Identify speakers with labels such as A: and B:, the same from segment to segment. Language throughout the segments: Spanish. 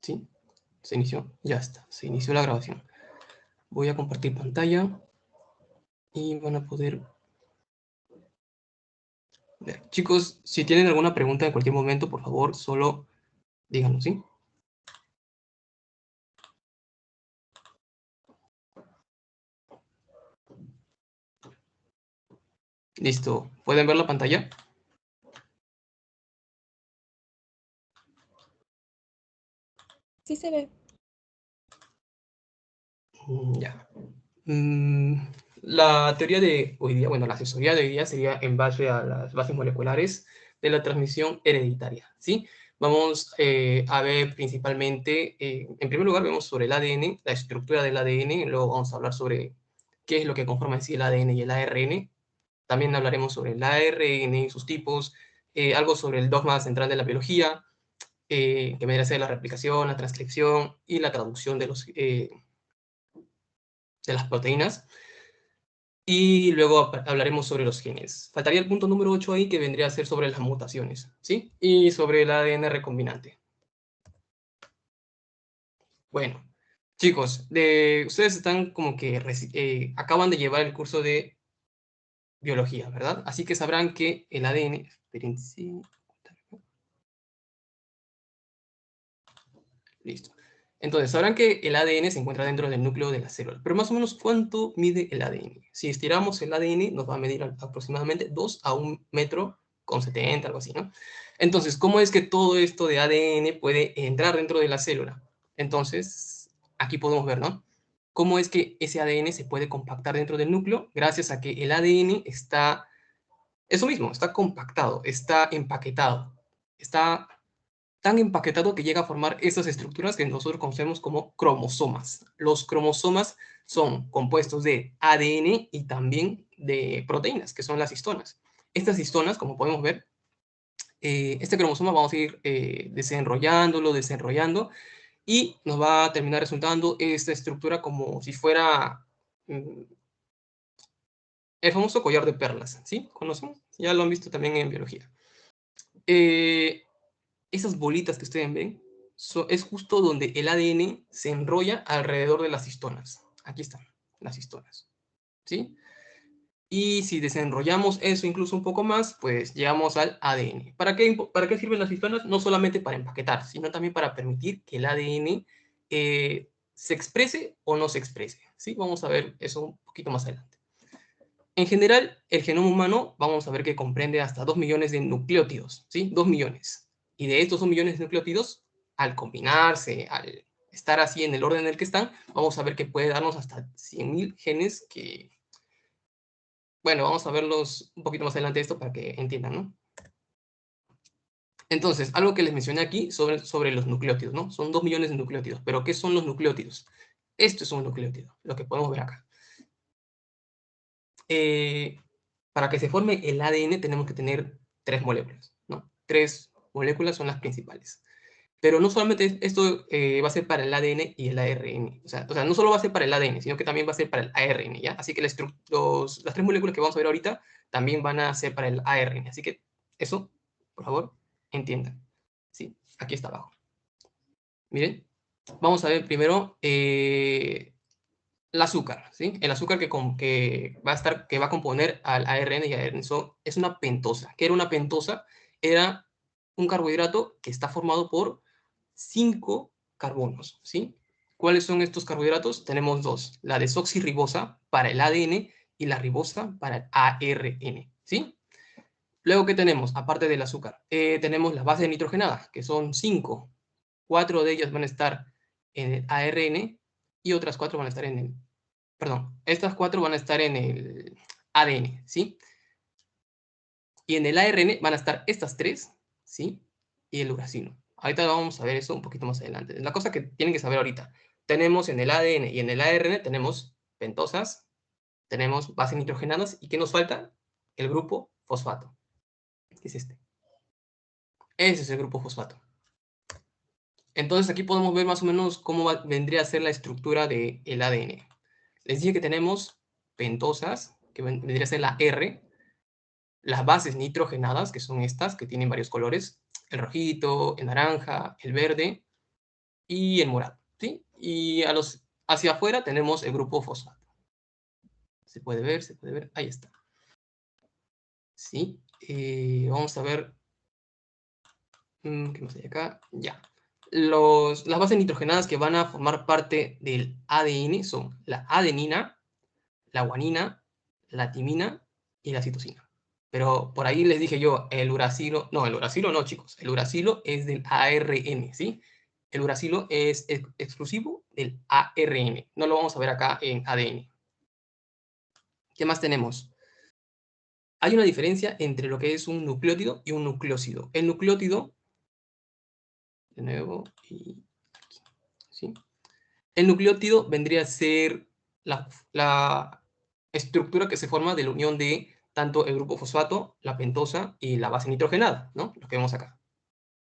A: ¿Sí? Se inició. Ya está. Se inició la grabación. Voy a compartir pantalla y van a poder ver. Chicos, si tienen alguna pregunta en cualquier momento, por favor, solo díganlo, ¿sí? Listo. ¿Pueden ver la pantalla?
B: Sí se ve.
A: Ya. La teoría de hoy día, bueno, la asesoría de hoy día sería en base a las bases moleculares de la transmisión hereditaria, ¿sí? Vamos a ver principalmente, en primer lugar, vemos sobre el ADN, la estructura del ADN, luego vamos a hablar sobre qué es lo que conforma en sí el ADN y el ARN. También hablaremos sobre el ARN y sus tipos, algo sobre el dogma central de la biología, que vendría a ser la replicación, la transcripción y la traducción de las proteínas. Y luego hablaremos sobre los genes. Faltaría el punto número 8 ahí, que vendría a ser sobre las mutaciones, ¿sí? Y sobre el ADN recombinante. Bueno, chicos, ustedes están como que acaban de llevar el curso de biología, ¿verdad? Así que sabrán que el ADN... Espérense. Listo. Entonces, sabrán que el ADN se encuentra dentro del núcleo de la célula. Pero más o menos, ¿cuánto mide el ADN? Si estiramos el ADN, nos va a medir aproximadamente 2 a 1 metro con 70, algo así, ¿no? Entonces, ¿cómo es que todo esto de ADN puede entrar dentro de la célula? Entonces, aquí podemos ver, ¿no? Cómo es que ese ADN se puede compactar dentro del núcleo gracias a que el ADN está, eso mismo, está compactado, está empaquetado, está tan empaquetado que llega a formar esas estructuras que nosotros conocemos como cromosomas. Los cromosomas son compuestos de ADN y también de proteínas, que son las histonas. Estas histonas, como podemos ver, este cromosoma vamos a ir desenrollando, y nos va a terminar resultando esta estructura como si fuera el famoso collar de perlas, ¿sí? ¿Conocen? Ya lo han visto también en biología. Esas bolitas que ustedes ven es justo donde el ADN se enrolla alrededor de las histonas. Aquí están las histonas, ¿sí? Y si desenrollamos eso incluso un poco más, pues llegamos al ADN. ¿Para qué sirven las histonas? No solamente para empaquetar, sino también para permitir que el ADN se exprese o no se exprese, ¿sí? Vamos a ver eso un poquito más adelante. En general, el genoma humano, vamos a ver que comprende hasta 2 millones de nucleótidos, ¿sí? 2 millones. Y de estos 2 millones de nucleótidos, al combinarse, al estar así en el orden en el que están, vamos a ver que puede darnos hasta 100.000 genes que, bueno, vamos a verlos un poquito más adelante esto para que entiendan, ¿no? Entonces, algo que les mencioné aquí sobre los nucleótidos, ¿no? Son 2 millones de nucleótidos. ¿Pero qué son los nucleótidos? Esto es un nucleótido, lo que podemos ver acá. Para que se forme el ADN tenemos que tener 3 moléculas, ¿no? 3 moléculas son las principales. Pero no solamente esto va a ser para el ADN y el ARN. O sea, no solo va a ser para el ADN, sino que también va a ser para el ARN, ¿ya? Así que las 3 moléculas que vamos a ver ahorita también van a ser para el ARN. Así que eso, por favor, entiendan. Sí, aquí está abajo. Miren, vamos a ver primero el azúcar, ¿sí? El azúcar que va a componer al ARN y ARN es una pentosa. ¿Qué era una pentosa? Era un carbohidrato que está formado por 5 carbonos, ¿sí? ¿Cuáles son estos carbohidratos? Tenemos dos, la desoxirribosa para el ADN y la ribosa para el ARN, ¿sí? Luego, ¿qué tenemos? Aparte del azúcar, tenemos la base nitrogenada, que son 5. 4 de ellas van a estar en el ARN y otras 4 van a estar en el... Perdón, estas 4 van a estar en el ADN, ¿sí? Y en el ARN van a estar estas 3, ¿sí? Y el uracilo. Ahorita vamos a ver eso un poquito más adelante. La cosa que tienen que saber ahorita. Tenemos en el ADN y en el ARN tenemos pentosas, tenemos bases nitrogenadas, ¿y qué nos falta? El grupo fosfato. ¿Qué es este? Ese es el grupo fosfato. Entonces aquí podemos ver más o menos cómo vendría a ser la estructura del ADN. Les dije que tenemos pentosas, que vendría a ser la R, las bases nitrogenadas, que son estas, que tienen varios colores, el rojito, el naranja, el verde, y en morado, ¿sí? Y hacia afuera tenemos el grupo fosfato. Se puede ver, ahí está. ¿Sí? Vamos a ver, ¿qué más hay acá? Ya. Las bases nitrogenadas que van a formar parte del ADN son la adenina, la guanina, la timina y la citosina. Pero por ahí les dije yo, el uracilo no, chicos. El uracilo es del ARN, ¿sí? El uracilo es exclusivo del ARN. No lo vamos a ver acá en ADN. ¿Qué más tenemos? Hay una diferencia entre lo que es un nucleótido y un nucleósido. El nucleótido, de nuevo, y aquí, ¿sí? El nucleótido vendría a ser la estructura que se forma de la unión de tanto el grupo fosfato, la pentosa y la base nitrogenada, ¿no? Lo que vemos acá.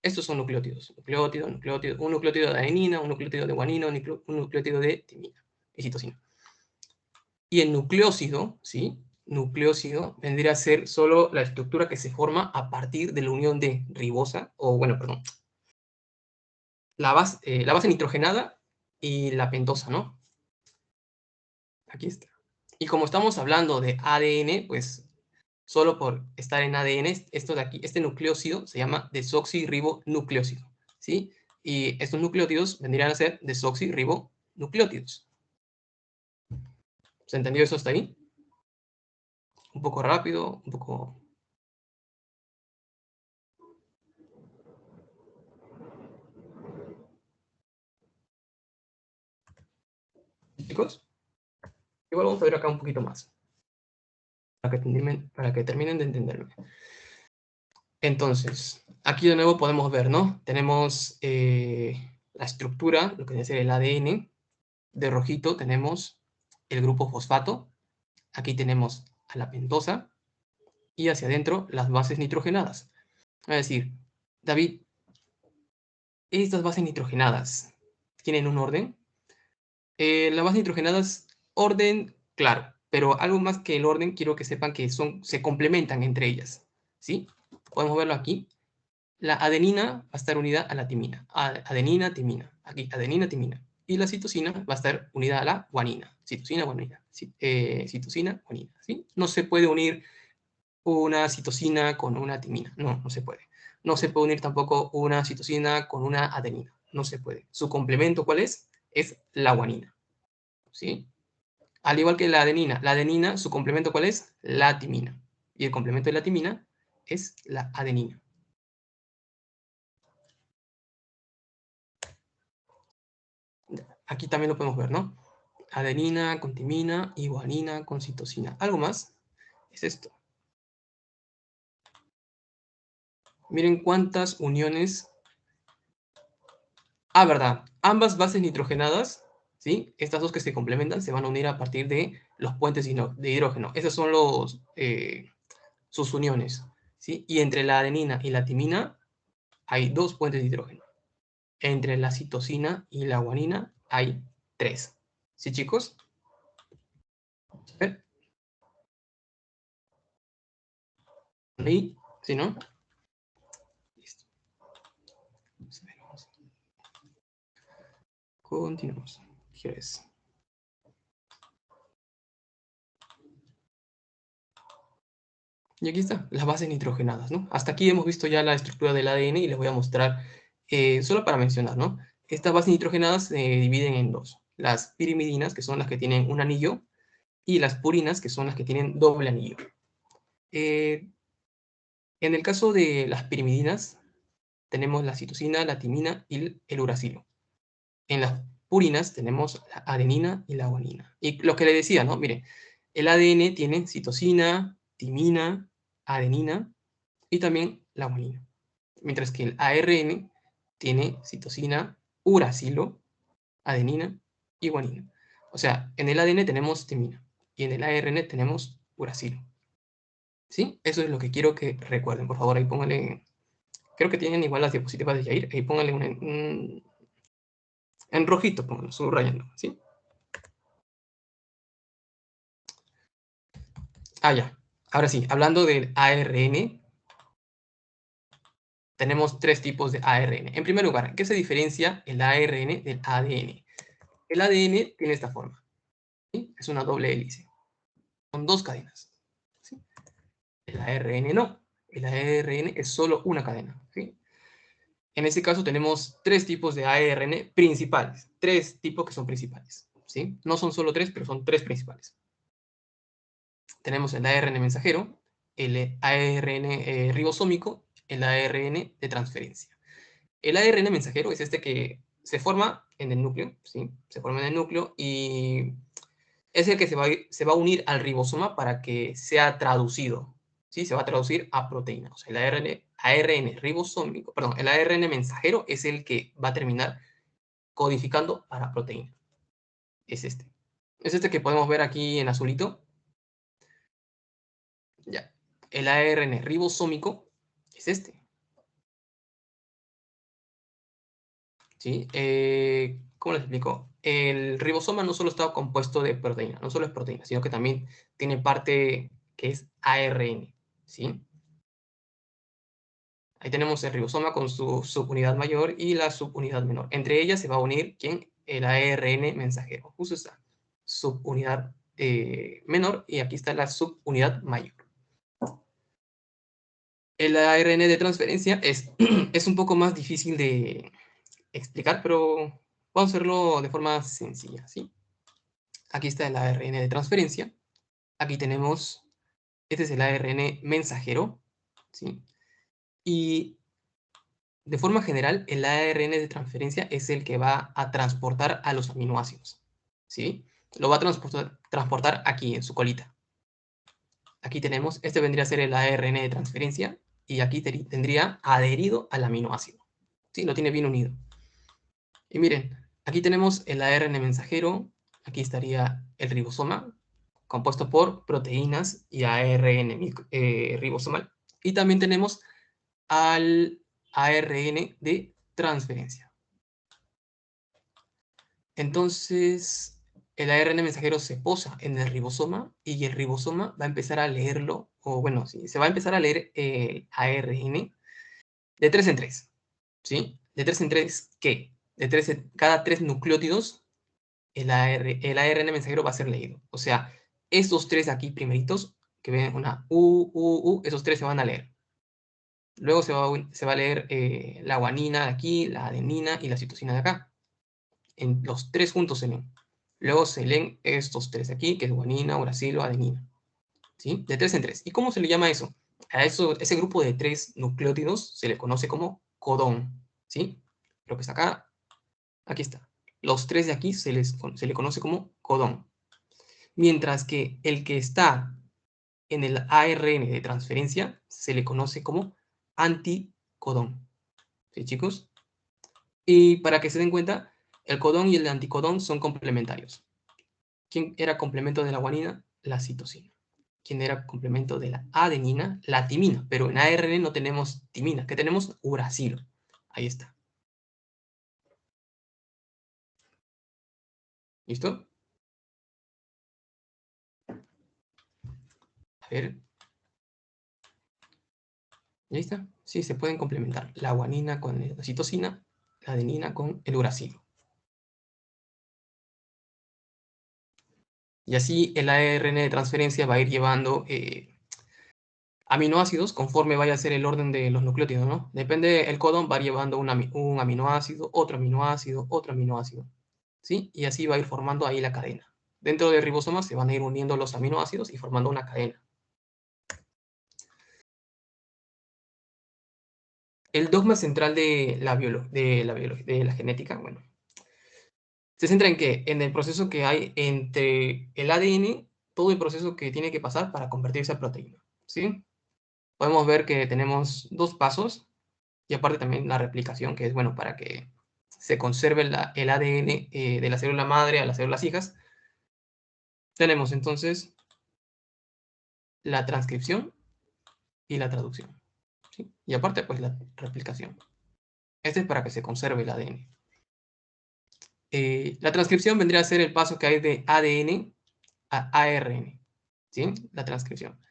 A: Estos son nucleótidos. Nucleótido, un nucleótido de adenina, un nucleótido de guanina, un nucleótido de timina y citosina. Y el nucleósido, ¿sí? Nucleósido vendría a ser solo la estructura que se forma a partir de la unión de ribosa, o bueno, perdón, la base nitrogenada y la pentosa, ¿no? Aquí está. Y como estamos hablando de ADN, pues solo por estar en ADN, esto de aquí, este nucleósido se llama desoxirribonucleósido, ¿sí? Y estos nucleótidos vendrían a ser desoxirribonucleótidos. ¿Se entendió eso hasta ahí? Un poco rápido, un poco... Chicos, igual vamos a ver acá un poquito más, para que terminen de entenderme. Entonces, aquí de nuevo podemos ver, ¿no? Tenemos la estructura, lo que debe ser el ADN. De rojito tenemos el grupo fosfato. Aquí tenemos a la pentosa. Y hacia adentro las bases nitrogenadas. Es decir, David, estas bases nitrogenadas tienen un orden. Las bases nitrogenadas, orden, claro, pero algo más que el orden, quiero que sepan que se complementan entre ellas. ¿Sí? Podemos verlo aquí. La adenina va a estar unida a la timina. Adenina, timina. Aquí, adenina, timina. Y la citosina va a estar unida a la guanina. Citosina, guanina. Citosina, guanina. ¿Sí? No se puede unir una citosina con una timina. No, no se puede. No se puede unir tampoco una citosina con una adenina. No se puede. Su complemento, ¿cuál es? Es la guanina. ¿Sí? Al igual que la adenina, su complemento, ¿cuál es? La timina. Y el complemento de la timina es la adenina. Aquí también lo podemos ver, ¿no? Adenina con timina y guanina con citosina. ¿Algo más? Es esto. Miren cuántas uniones. Ah, verdad. Ambas bases nitrogenadas, ¿sí? Estas dos que se complementan se van a unir a partir de los puentes de hidrógeno. Esas son sus uniones, ¿sí? Y entre la adenina y la timina hay dos puentes de hidrógeno. Entre la citosina y la guanina hay tres. ¿Sí, chicos? Vamos a ver. Ahí, ¿sí, no? Listo. Vamos a ver, vamos a ver. Continuamos. ¿Quieres? Y aquí está, las bases nitrogenadas, ¿no? Hasta aquí hemos visto ya la estructura del ADN y les voy a mostrar, solo para mencionar, ¿no? Estas bases nitrogenadas se dividen en dos. Las pirimidinas, que son las que tienen un anillo, y las purinas, que son las que tienen doble anillo. En el caso de las pirimidinas, tenemos la citosina, la timina y el uracilo. En las purinas tenemos la adenina y la guanina. Y lo que le decía, ¿no? Mire, el ADN tiene citosina, timina, adenina y también la guanina. Mientras que el ARN tiene citosina, uracilo, adenina y guanina. O sea, en el ADN tenemos timina y en el ARN tenemos uracilo. ¿Sí? Eso es lo que quiero que recuerden. Por favor, ahí pónganle. Creo que tienen igual las diapositivas de Jair. Ahí pónganle en rojito, pónganlo, subrayando. ¿Sí? Ah, ya. Ahora sí, hablando del ARN, tenemos tres tipos de ARN. En primer lugar, ¿en qué se diferencia el ARN del ADN? El ADN tiene esta forma, ¿sí? Es una doble hélice. Son dos cadenas, ¿sí? El ARN no. El ARN es solo una cadena, ¿sí? En este caso tenemos tres tipos de ARN principales. Tres tipos que son principales, ¿sí? No son solo tres, pero son tres principales. Tenemos el ARN mensajero, el ARN ribosómico, el ARN de transferencia. El ARN mensajero es este que se forma en el núcleo, ¿sí? Se forma en el núcleo y es el que se va a unir al ribosoma para que sea traducido, ¿sí? Se va a traducir a proteína. O sea, el ARN ribosómico, perdón, el ARN mensajero es el que va a terminar codificando para proteína. Es este. Es este que podemos ver aquí en azulito. Ya. El ARN ribosómico es este. ¿Sí? ¿Cómo les explico? El ribosoma no solo está compuesto de proteína, no solo es proteína, sino que también tiene parte que es ARN, ¿sí? Ahí tenemos el ribosoma con su subunidad mayor y la subunidad menor. Entre ellas se va a unir, ¿quién? El ARN mensajero. Justo está. Subunidad menor y aquí está la subunidad mayor. El ARN de transferencia es un poco más difícil de explicar, pero vamos a hacerlo de forma sencilla, ¿sí? Aquí está el ARN de transferencia. Aquí tenemos, este es el ARN mensajero, ¿sí? Y de forma general, el ARN de transferencia es el que va a transportar a los aminoácidos, ¿sí? Lo va a transportar aquí, en su colita. Aquí tenemos, este vendría a ser el ARN de transferencia, y aquí tendría adherido al aminoácido, ¿sí? Lo tiene bien unido. Y miren, aquí tenemos el ARN mensajero, aquí estaría el ribosoma, compuesto por proteínas y ARN ribosomal. Y también tenemos al ARN de transferencia. Entonces, el ARN mensajero se posa en el ribosoma y el ribosoma va a empezar a leerlo, o bueno, sí, se va a empezar a leer el ARN de 3 en 3, ¿sí? De 3 en 3, ¿qué? Cada 3 nucleótidos, el ARN mensajero va a ser leído. O sea, estos tres aquí primeritos, que ven una esos tres se van a leer. Luego se va a leer la guanina de aquí, la adenina y la citosina de acá. Los tres juntos se leen. Luego se leen estos tres aquí, que es guanina, uracilo, adenina. ¿Sí? De 3 en 3. ¿Y cómo se le llama eso? A ese grupo de 3 nucleótidos se le conoce como codón. ¿Sí? Lo que está acá, aquí está. Los tres de aquí se le conoce como codón. Mientras que el que está en el ARN de transferencia se le conoce como anticodón. ¿Sí, chicos? Y para que se den cuenta, el codón y el anticodón son complementarios. ¿Quién era complemento de la guanina? La citosina. ¿Quién era complemento de la adenina? La timina. Pero en ARN no tenemos timina. ¿Qué tenemos? Uracilo. Ahí está. ¿Listo? A ver. ¿Ya está? Sí, se pueden complementar. La guanina con la citosina, la adenina con el uracilo. Y así el ARN de transferencia va a ir llevando aminoácidos conforme vaya a ser el orden de los nucleótidos, ¿no? Depende, el codón va llevando un aminoácido, otro aminoácido, otro aminoácido, ¿sí? Y así va a ir formando ahí la cadena. Dentro del ribosoma se van a ir uniendo los aminoácidos y formando una cadena. El dogma central de la genética, bueno, se centra en que en el proceso que hay entre el ADN, todo el proceso que tiene que pasar para convertirse a proteína, ¿sí? Podemos ver que tenemos dos pasos y aparte también la replicación, que es bueno para que se conserve el ADN de la célula madre a las células hijas. Tenemos entonces la transcripción y la traducción, ¿sí? Y aparte pues la replicación. Este es para que se conserve el ADN. La transcripción vendría a ser el paso que hay de ADN a ARN, ¿sí? La transcripción.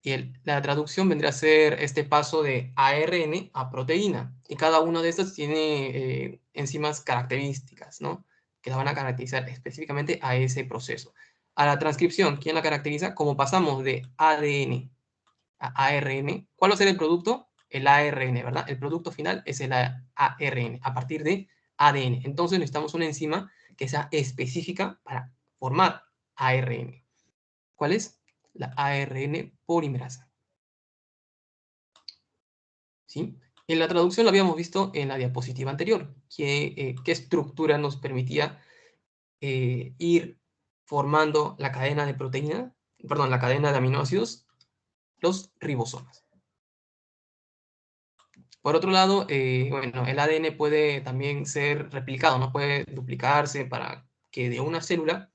A: Y la traducción vendría a ser este paso de ARN a proteína. Y cada una de estas tiene enzimas características, ¿no? Que la van a caracterizar específicamente a ese proceso. A la transcripción, ¿quién la caracteriza? Como pasamos de ADN a ARN, ¿cuál va a ser el producto? El ARN, ¿verdad? El producto final es el ARN, a partir de ADN. Entonces necesitamos una enzima que sea específica para formar ARN. ¿Cuál es? La ARN polimerasa. ¿Sí? En la traducción lo habíamos visto en la diapositiva anterior, qué estructura nos permitía ir formando la cadena de proteína, perdón, la cadena de aminoácidos, los ribosomas. Por otro lado, bueno, el ADN puede también ser replicado, no puede duplicarse para que de una célula,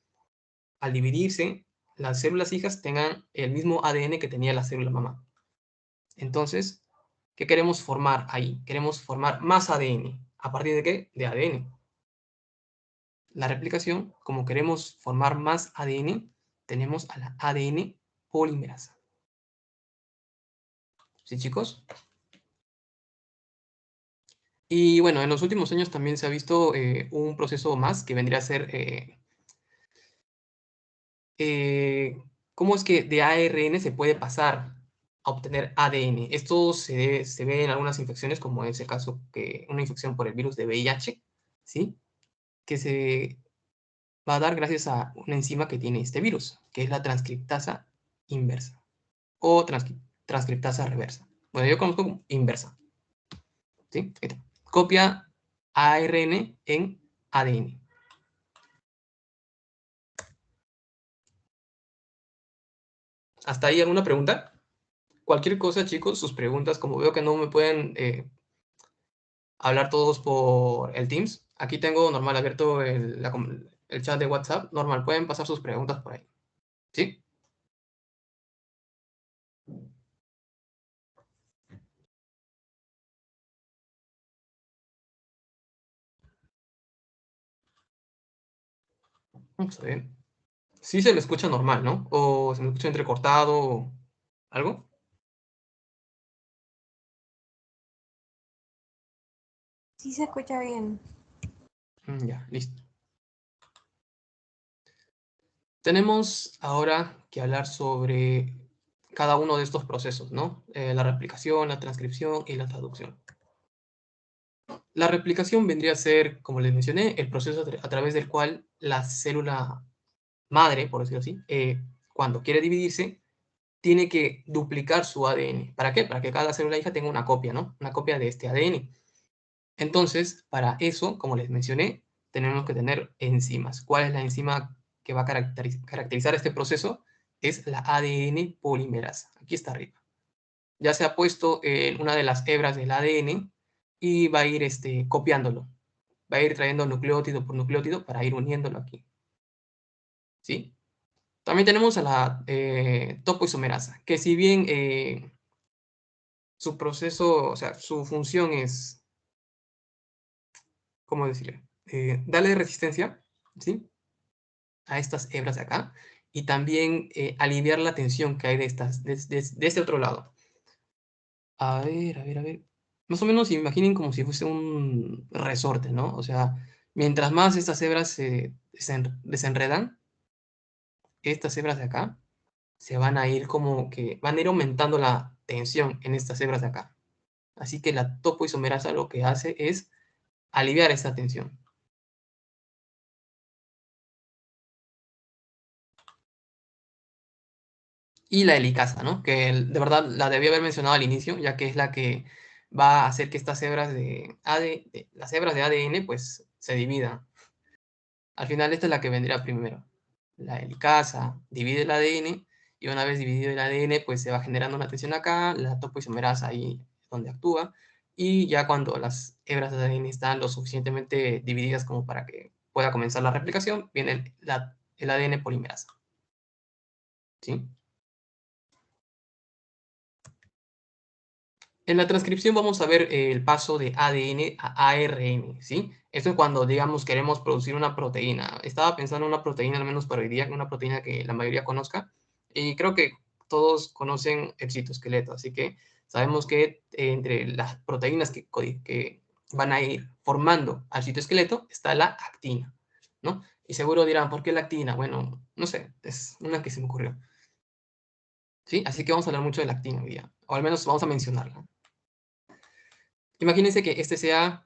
A: al dividirse, las células hijas tengan el mismo ADN que tenía la célula mamá. Entonces, ¿qué queremos formar ahí? Queremos formar más ADN. ¿A partir de qué? De ADN. La replicación, como queremos formar más ADN, tenemos a la ADN polimerasa. ¿Sí, chicos? Y bueno, en los últimos años también se ha visto un proceso más que vendría a ser cómo es que de ARN se puede pasar a obtener ADN. Esto se ve en algunas infecciones, como es el caso que una infección por el virus de VIH, ¿sí? Que se va a dar gracias a una enzima que tiene este virus, que es la transcriptasa inversa o transcriptasa reversa. Bueno, yo conozco como inversa. ¿Sí? Copia ARN en ADN. ¿Hasta ahí alguna pregunta? Cualquier cosa, chicos, sus preguntas, como veo que no me pueden hablar todos por el Teams, aquí tengo normal abierto el chat de WhatsApp, normal, pueden pasar sus preguntas por ahí. ¿Sí? Vamos a ver. Sí se me escucha normal, ¿no? O se me escucha entrecortado o algo.
B: Sí se escucha bien.
A: Ya, listo. Tenemos ahora que hablar sobre cada uno de estos procesos, ¿no? La replicación, la transcripción y la traducción. La replicación vendría a ser, como les mencioné, el proceso a través del cual la célula madre, por decirlo así, cuando quiere dividirse, tiene que duplicar su ADN. ¿Para qué? Para que cada célula hija tenga una copia, ¿no? Una copia de este ADN. Entonces, para eso, como les mencioné, tenemos que tener enzimas. ¿Cuál es la enzima que va a caracterizar este proceso? Es la ADN polimerasa. Aquí está arriba. Ya se ha puesto en una de las hebras del ADN y va a ir copiándolo. Va a ir trayendo nucleótido por nucleótido para ir uniéndolo aquí. ¿Sí? También tenemos a la topoisomerasa, que si bien su proceso, o sea, su función es, ¿cómo decirle? Darle resistencia, ¿sí? A estas hebras de acá y también aliviar la tensión que hay de este otro lado. A ver, a ver, a ver. Más o menos imaginen como si fuese un resorte, ¿no? O sea, mientras más estas hebras se desenredan, estas hebras de acá se van a ir como que van a ir aumentando la tensión en estas hebras de acá. Así que la topoisomerasa lo que hace es aliviar esta tensión. Y la helicasa, ¿no? Que de verdad la debí haber mencionado al inicio, ya que es la que va a hacer que estas hebras las hebras de ADN, pues se dividan. Al final esta es la que vendría primero. La helicasa divide el ADN y una vez dividido el ADN, pues se va generando una tensión acá, la topoisomerasa ahí es donde actúa y ya cuando las hebras de ADN están lo suficientemente divididas como para que pueda comenzar la replicación, viene el ADN polimerasa. ¿Sí? En la transcripción vamos a ver el paso de ADN a ARN, ¿sí? Esto es cuando, digamos, queremos producir una proteína. Estaba pensando en una proteína, al menos para hoy día, una proteína que la mayoría conozca. Y creo que Todos conocen el citoesqueleto, así que sabemos que entre las proteínas que van a ir formando al citoesqueleto está la actina, ¿no? Y seguro dirán, ¿por qué la actina? Bueno, no sé, es una que se me ocurrió. ¿Sí? Así que vamos a hablar mucho de la actina hoy día, o al menos vamos a mencionarla. Imagínense que este sea,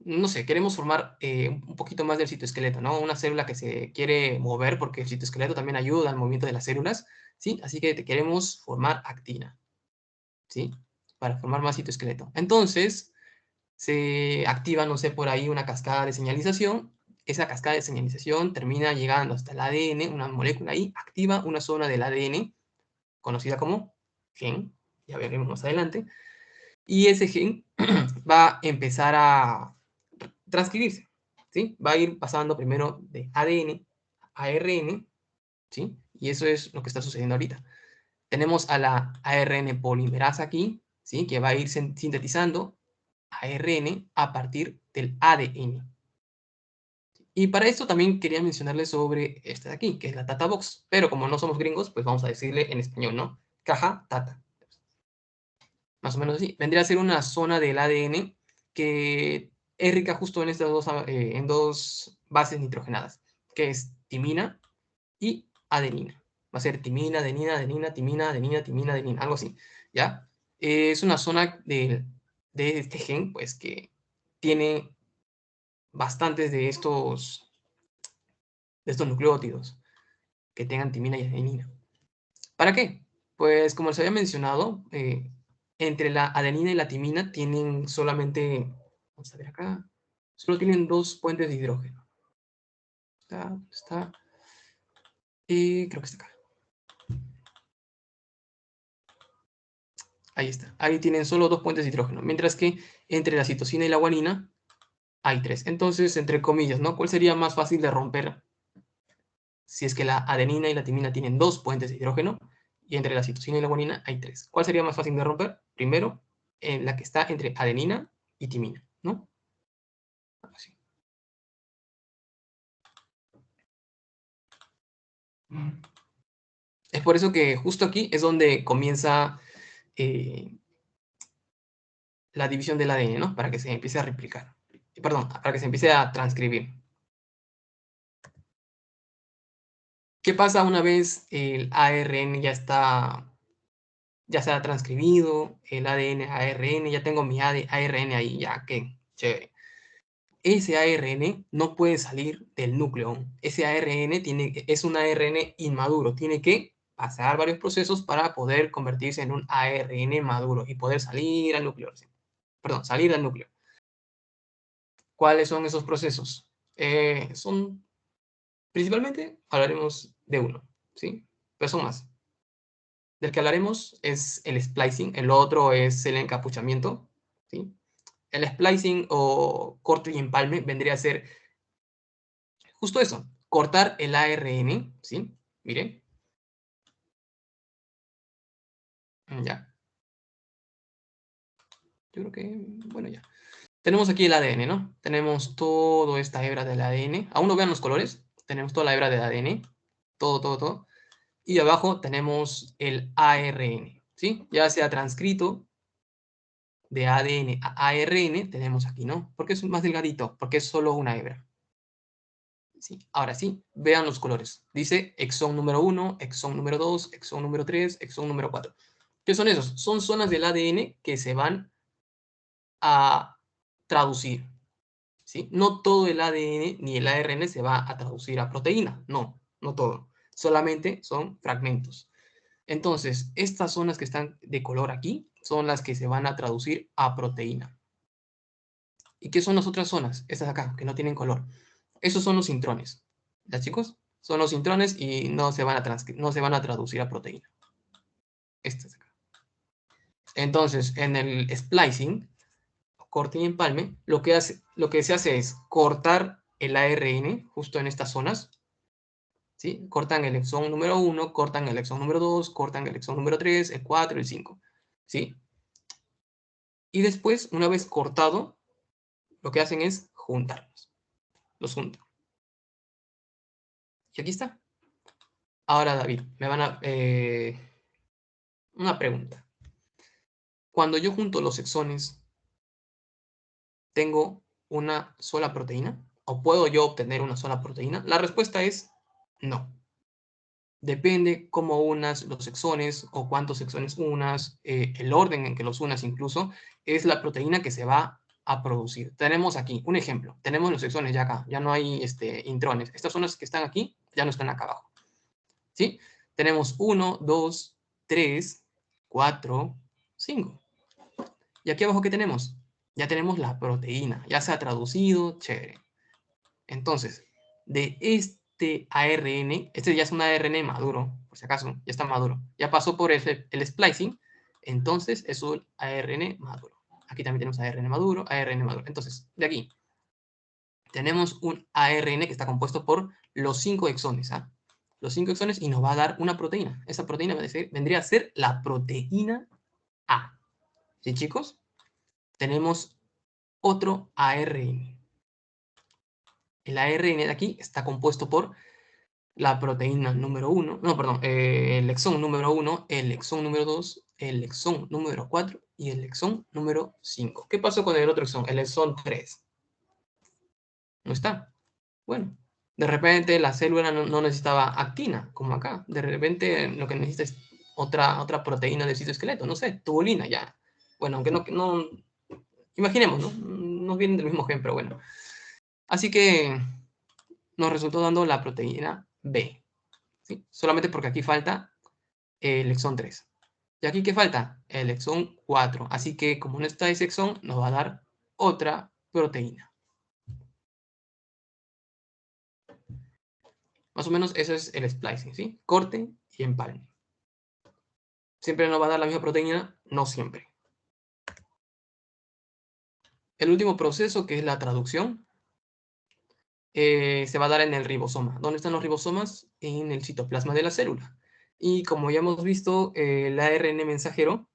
A: no sé, queremos formar un poquito más del citoesqueleto, ¿no? Una célula que se quiere mover, porque el citoesqueleto también ayuda al movimiento de las células, ¿sí? Así que queremos formar actina, ¿sí? Para formar más citoesqueleto. Entonces, se activa, no sé, por ahí una cascada de señalización. Esa cascada de señalización termina llegando hasta el ADN, una molécula ahí, activa una zona del ADN, conocida como gen, ya veremos más adelante, y ese gen va a empezar a transcribirse, ¿sí? Va a ir pasando primero de ADN a ARN, ¿sí? Y eso es lo que está sucediendo ahorita. Tenemos a la ARN polimerasa aquí, ¿sí? Que va a ir sintetizando ARN a partir del ADN. Y para esto también quería mencionarles sobre esta de aquí, que es la Tata Box. Pero como no somos gringos, pues vamos a decirle en español, ¿no? Caja Tata. Más o menos así. Vendría a ser una zona del ADN que es rica justo en estas en dos bases nitrogenadas, que es timina y adenina. Va a ser timina, adenina, adenina, timina, adenina, timina, adenina, algo así, ¿ya? Es una zona de este gen, pues, que tiene bastantes de estos nucleótidos que tengan timina y adenina. ¿Para qué? Pues como les había mencionado, entre la adenina y la timina tienen solamente, vamos a ver acá, solo tienen dos puentes de hidrógeno. Está, creo que está acá. Ahí está. Ahí tienen solo dos puentes de hidrógeno, mientras que entre la citosina y la guanina hay tres. Entonces, entre comillas, ¿no? ¿Cuál sería más fácil de romper si es que la adenina y la timina tienen dos puentes de hidrógeno y entre la citosina y la guanina hay tres? ¿Cuál sería más fácil de romper? Primero, en la que está entre adenina y timina, ¿no? Así. Es por eso que justo aquí es donde comienza la división del ADN, ¿no? Para que se empiece a replicar. Perdón, para que se empiece a transcribir. ¿Qué pasa una vez el ARN ya se ha transcribido, el ADN a ARN, ya tengo mi ARN ahí, ya que chévere? Ese ARN no puede salir del núcleo. Ese ARN es un ARN inmaduro, tiene que pasar varios procesos para poder convertirse en un ARN maduro y poder salir al núcleo. Perdón, salir del núcleo. ¿Cuáles son esos procesos? Principalmente hablaremos de uno, ¿sí? Pero son más. Del que hablaremos es el splicing, el otro es el encapuchamiento, ¿sí? El splicing o corte y empalme vendría a ser justo eso, cortar el ARN, ¿sí? Miren. Ya. Yo creo que, bueno, ya. Tenemos aquí el ADN, ¿no? Tenemos toda esta hebra del ADN. Aún no vean los colores. Tenemos toda la hebra del ADN. Todo, todo, todo. Y abajo tenemos el ARN, ¿sí? Ya sea transcrito de ADN a ARN, tenemos aquí, ¿no? Porque es más delgadito, porque es solo una hebra. ¿Sí? Ahora sí, vean los colores. Dice exón número 1, exón número 2, exón número 3, exón número 4. ¿Qué son esos? Son zonas del ADN que se van a traducir, ¿sí? No todo el ADN ni el ARN se va a traducir a proteína, no, no todo. Solamente son fragmentos. Entonces, estas zonas que están de color aquí son las que se van a traducir a proteína. ¿Y qué son las otras zonas? Estas acá, que no tienen color. Esos son los intrones. ¿Ya, chicos? Son los intrones y no se van a traducir a proteína. Estas acá. Entonces, en el splicing, corte y empalme, lo que se hace es cortar el ARN justo en estas zonas, ¿sí? Cortan el exón número 1, cortan el exón número 2, cortan el exón número 3, el 4, el 5, ¿sí? Y después, una vez cortado, lo que hacen es juntarlos. Los juntan. Y aquí está. Ahora, David, me van a... una pregunta. Cuando yo junto los exones, ¿tengo una sola proteína? ¿O puedo yo obtener una sola proteína? La respuesta es no. Depende cómo unas los exones o cuántos exones unas, el orden en que los unas incluso, es la proteína que se va a producir. Tenemos aquí un ejemplo. Tenemos los exones ya acá. Ya no hay intrones. Estas zonas que están aquí ya no están acá abajo. ¿Sí? Tenemos 1, 2, 3, 4, 5. ¿Y aquí abajo qué tenemos? Ya tenemos la proteína. Ya se ha traducido. Chévere. Entonces, de este ARN, este ya es un ARN maduro, por si acaso, ya está maduro. Ya pasó por el splicing, entonces es un ARN maduro. Aquí también tenemos ARN maduro, ARN maduro. Entonces, de aquí, tenemos un ARN que está compuesto por los 5 exones, ¿ah? Los 5 exones y nos va a dar una proteína. Esa proteína vendría a ser la proteína A. ¿Sí, chicos? Tenemos otro ARN. El ARN de aquí está compuesto por la proteína número 1, no, perdón, el exón número 1, el exón número 2, el exón número 4 y el exón número 5. ¿Qué pasó con el otro exón? El exón 3. No está. Bueno, de repente la célula no necesitaba actina, como acá. De repente lo que necesita es otra proteína del citoesqueleto, no sé, tubulina ya. Bueno, aunque no imaginemos, ¿no? No vienen del mismo gen, pero bueno. Así que nos resultó dando la proteína B. ¿Sí? Solamente porque aquí falta el exón 3. ¿Y aquí qué falta? El exón 4. Así que como no está ese exón, nos va a dar otra proteína. Más o menos eso es el splicing, ¿sí? Corte y empalme. ¿Siempre nos va a dar la misma proteína? No siempre. El último proceso, que es la traducción, se va a dar en el ribosoma. ¿Dónde están los ribosomas? En el citoplasma de la célula. Y como ya hemos visto, el ARN mensajero,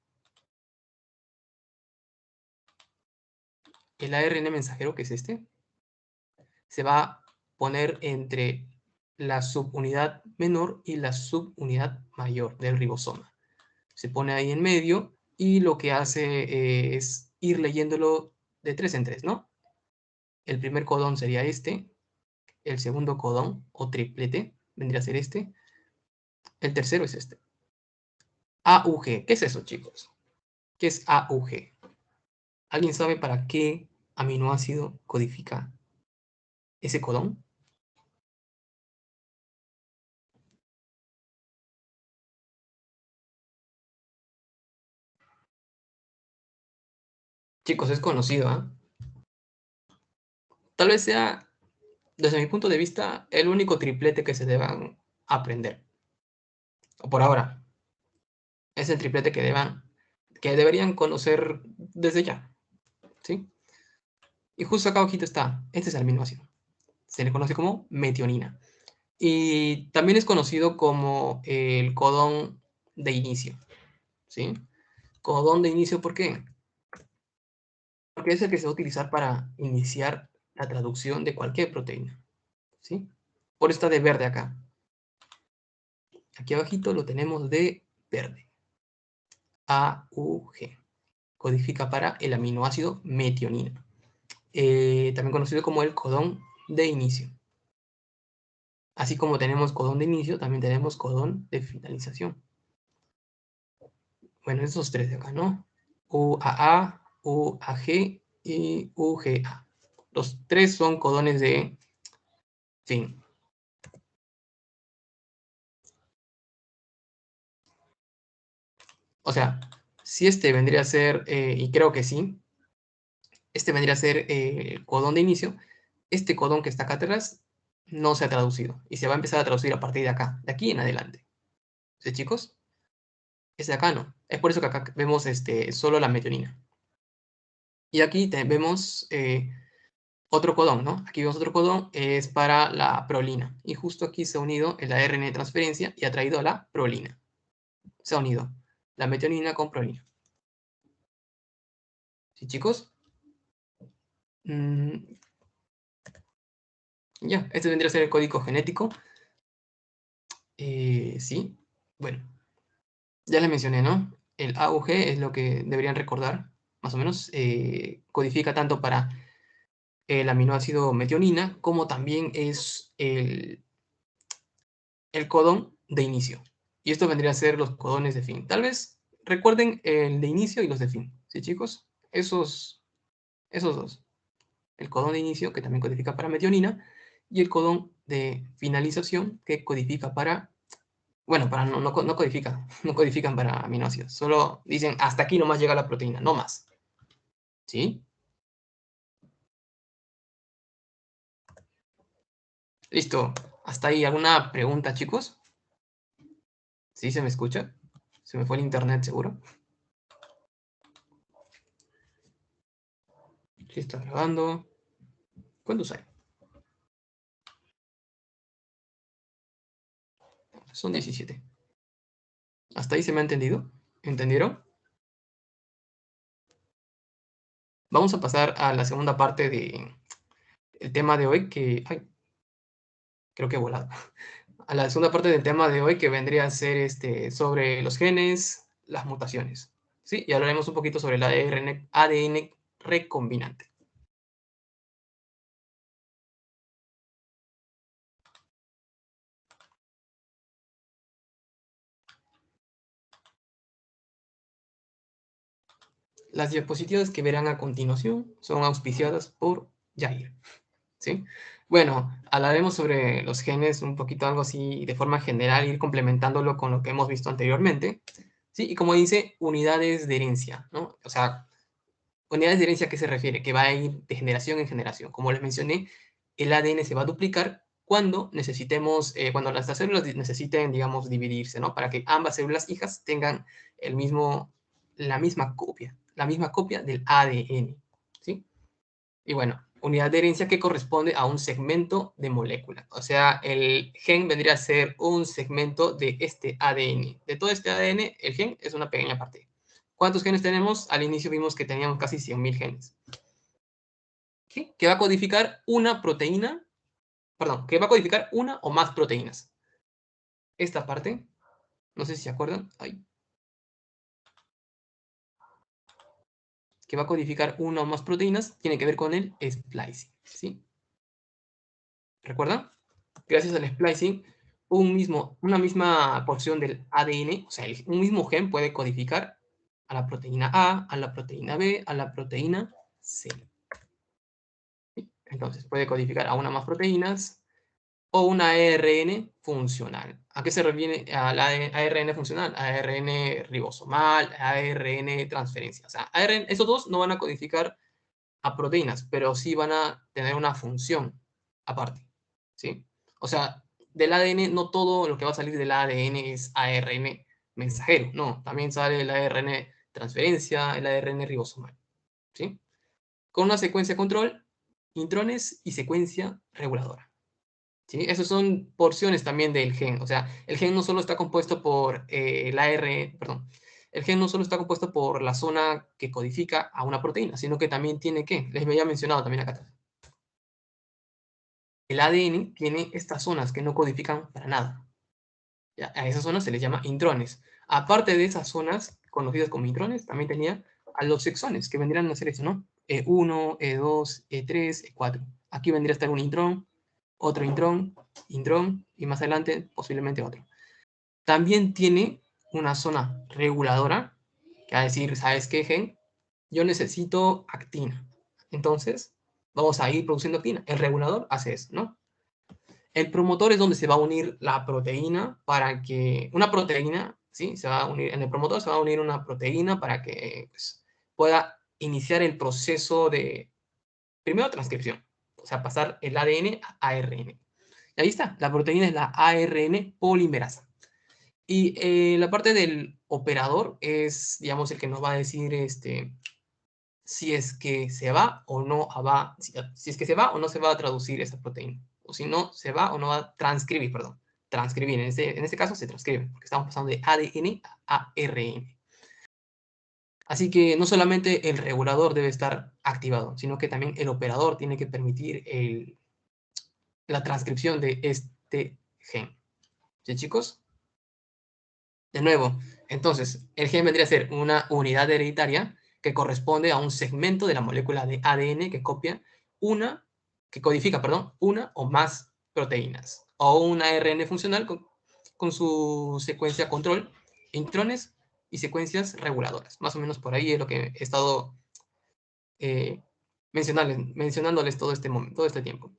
A: que es este, se va a poner entre la subunidad menor y la subunidad mayor del ribosoma. Se pone ahí en medio y lo que hace es ir leyéndolo de 3 en 3, ¿no? El primer codón sería este, el segundo codón o triplete vendría a ser este, el tercero es este. AUG, ¿qué es eso, chicos? ¿Qué es AUG? ¿Alguien sabe para qué aminoácido codifica ese codón? Chicos, es conocido, ¿ah? Tal vez sea, desde mi punto de vista, el único triplete que se deban aprender. O por ahora. Es el triplete que deberían conocer desde ya. ¿Sí? Y justo acá abajito está. Este es el aminoácido. Se le conoce como metionina. Y también es conocido como el codón de inicio. ¿Sí? Codón de inicio, ¿por qué? Porque es el que se va a utilizar para iniciar la traducción de cualquier proteína. ¿Sí? Por esta de verde acá. Aquí abajito lo tenemos de verde. AUG. Codifica para el aminoácido metionina. También conocido como el codón de inicio. Así como tenemos codón de inicio, también tenemos codón de finalización. Bueno, esos tres de acá, ¿no? UAA, UAG y UGA. Los tres son codones de fin. O sea, si este vendría a ser, y creo que sí, este vendría a ser el codón de inicio, este codón que está acá atrás no se ha traducido y se va a empezar a traducir a partir de acá, de aquí en adelante. ¿Sí, chicos? Es de acá no. Es por eso que acá vemos solo la metionina. Y aquí vemos otro codón, ¿no? Aquí vemos otro codón, es para la prolina. Y justo aquí se ha unido el ARN de transferencia y ha traído la prolina. Se ha unido la metionina con prolina. ¿Sí, chicos? Ya, este vendría a ser el código genético. Sí, bueno, ya les mencioné, ¿no? El AUG es lo que deberían recordar, más o menos. Codifica tanto para el aminoácido metionina como también es el codón de inicio. Y esto vendría a ser los codones de fin. Tal vez recuerden el de inicio y los de fin. ¿Sí, chicos? Esos dos. El codón de inicio, que también codifica para metionina, y el codón de finalización, que codifica para... Bueno, para no codifica, no codifican para aminoácidos. Solo dicen, hasta aquí nomás llega la proteína, no más. ¿Sí? Listo. ¿Hasta ahí alguna pregunta, chicos? ¿Sí se me escucha? Se me fue el internet, seguro. Sí, está grabando. ¿Cuántos hay? Son 17. ¿Hasta ahí se me ha entendido? ¿Entendieron? Vamos a pasar a la segunda parte del tema de hoy, que... Ay, creo que he volado. A la segunda parte del tema de hoy, que vendría a ser sobre los genes, las mutaciones. ¿Sí? Y hablaremos un poquito sobre el ADN recombinante. Las diapositivas que verán a continuación son auspiciadas por Jair. ¿Sí? Bueno, hablaremos sobre los genes un poquito algo así de forma general, ir complementándolo con lo que hemos visto anteriormente. ¿Sí? Y como dice, unidades de herencia, ¿no? O sea, unidades de herencia, ¿a qué se refiere? Que va a ir de generación en generación. Como les mencioné, el ADN se va a duplicar cuando necesitemos, cuando las células necesiten, digamos, dividirse, ¿no? Para que ambas células hijas tengan la misma copia del ADN, ¿sí? Y bueno, unidad de herencia que corresponde a un segmento de molécula. O sea, el gen vendría a ser un segmento de este ADN. De todo este ADN, el gen es una pequeña parte. ¿Cuántos genes tenemos? Al inicio vimos que teníamos casi 100.000 genes. ¿Sí? Que va a codificar una proteína, perdón, que va a codificar una o más proteínas. Esta parte, no sé si se acuerdan, que va a codificar una o más proteínas, tiene que ver con el splicing. ¿Sí? ¿Recuerdan? Gracias al splicing, una misma porción del ADN, o sea, un mismo gen puede codificar a la proteína A, a la proteína B, a la proteína C. ¿Sí? Entonces, puede codificar a una más proteínas o un ARN funcional. ¿A qué se refiere al ARN funcional? ARN ribosomal, ARN transferencia. O sea, esos dos no van a codificar a proteínas, pero sí van a tener una función aparte. ¿Sí? O sea, del ADN, no todo lo que va a salir del ADN es ARN mensajero, no, también sale el ARN transferencia, el ARN ribosomal, ¿sí? Con una secuencia control, intrones y secuencia reguladora, ¿sí? Esas son porciones también del gen, o sea, el gen no solo está compuesto por el gen no solo está compuesto por la zona que codifica a una proteína, sino que también tiene que, les había mencionado también acá atrás, el ADN tiene estas zonas que no codifican para nada. ¿Ya? A esas zonas se les llama intrones. Aparte de esas zonas conocidas como intrones, también tenía a los exones, que vendrían a ser eso, ¿no? E1, E2, E3, E4. Aquí vendría a estar un intrón, otro intrón, intrón, y más adelante posiblemente otro. También tiene una zona reguladora, que va a decir, ¿sabes qué, gen? Yo necesito actina. Entonces, vamos a ir produciendo actina. El regulador hace eso, ¿no? El promotor es donde se va a unir la proteína para que, una proteína, ¿sí? Se va a unir, en el promotor se va a unir una proteína para que pues, pueda iniciar el proceso de, primero, transcripción, o sea, pasar el ADN a ARN. Y ahí está, la proteína es la ARN polimerasa. Y la parte del operador es, digamos, el que nos va a decir si es que se va o no va, si es que se va o no se va a traducir esa proteína, o si no se va o no va a transcribir, perdón, transcribir, en este caso se transcribe, porque estamos pasando de ADN a ARN. Así que no solamente el regulador debe estar activado, sino que también el operador tiene que permitir la transcripción de este gen. ¿Sí, chicos? De nuevo, entonces, el gen vendría a ser una unidad hereditaria que corresponde a un segmento de la molécula de ADN que codifica, perdón, una o más proteínas, o un ARN funcional con su secuencia control, intrones y secuencias reguladoras. Más o menos por ahí es lo que he estado eh, mencionándoles todo este momento, todo este tiempo.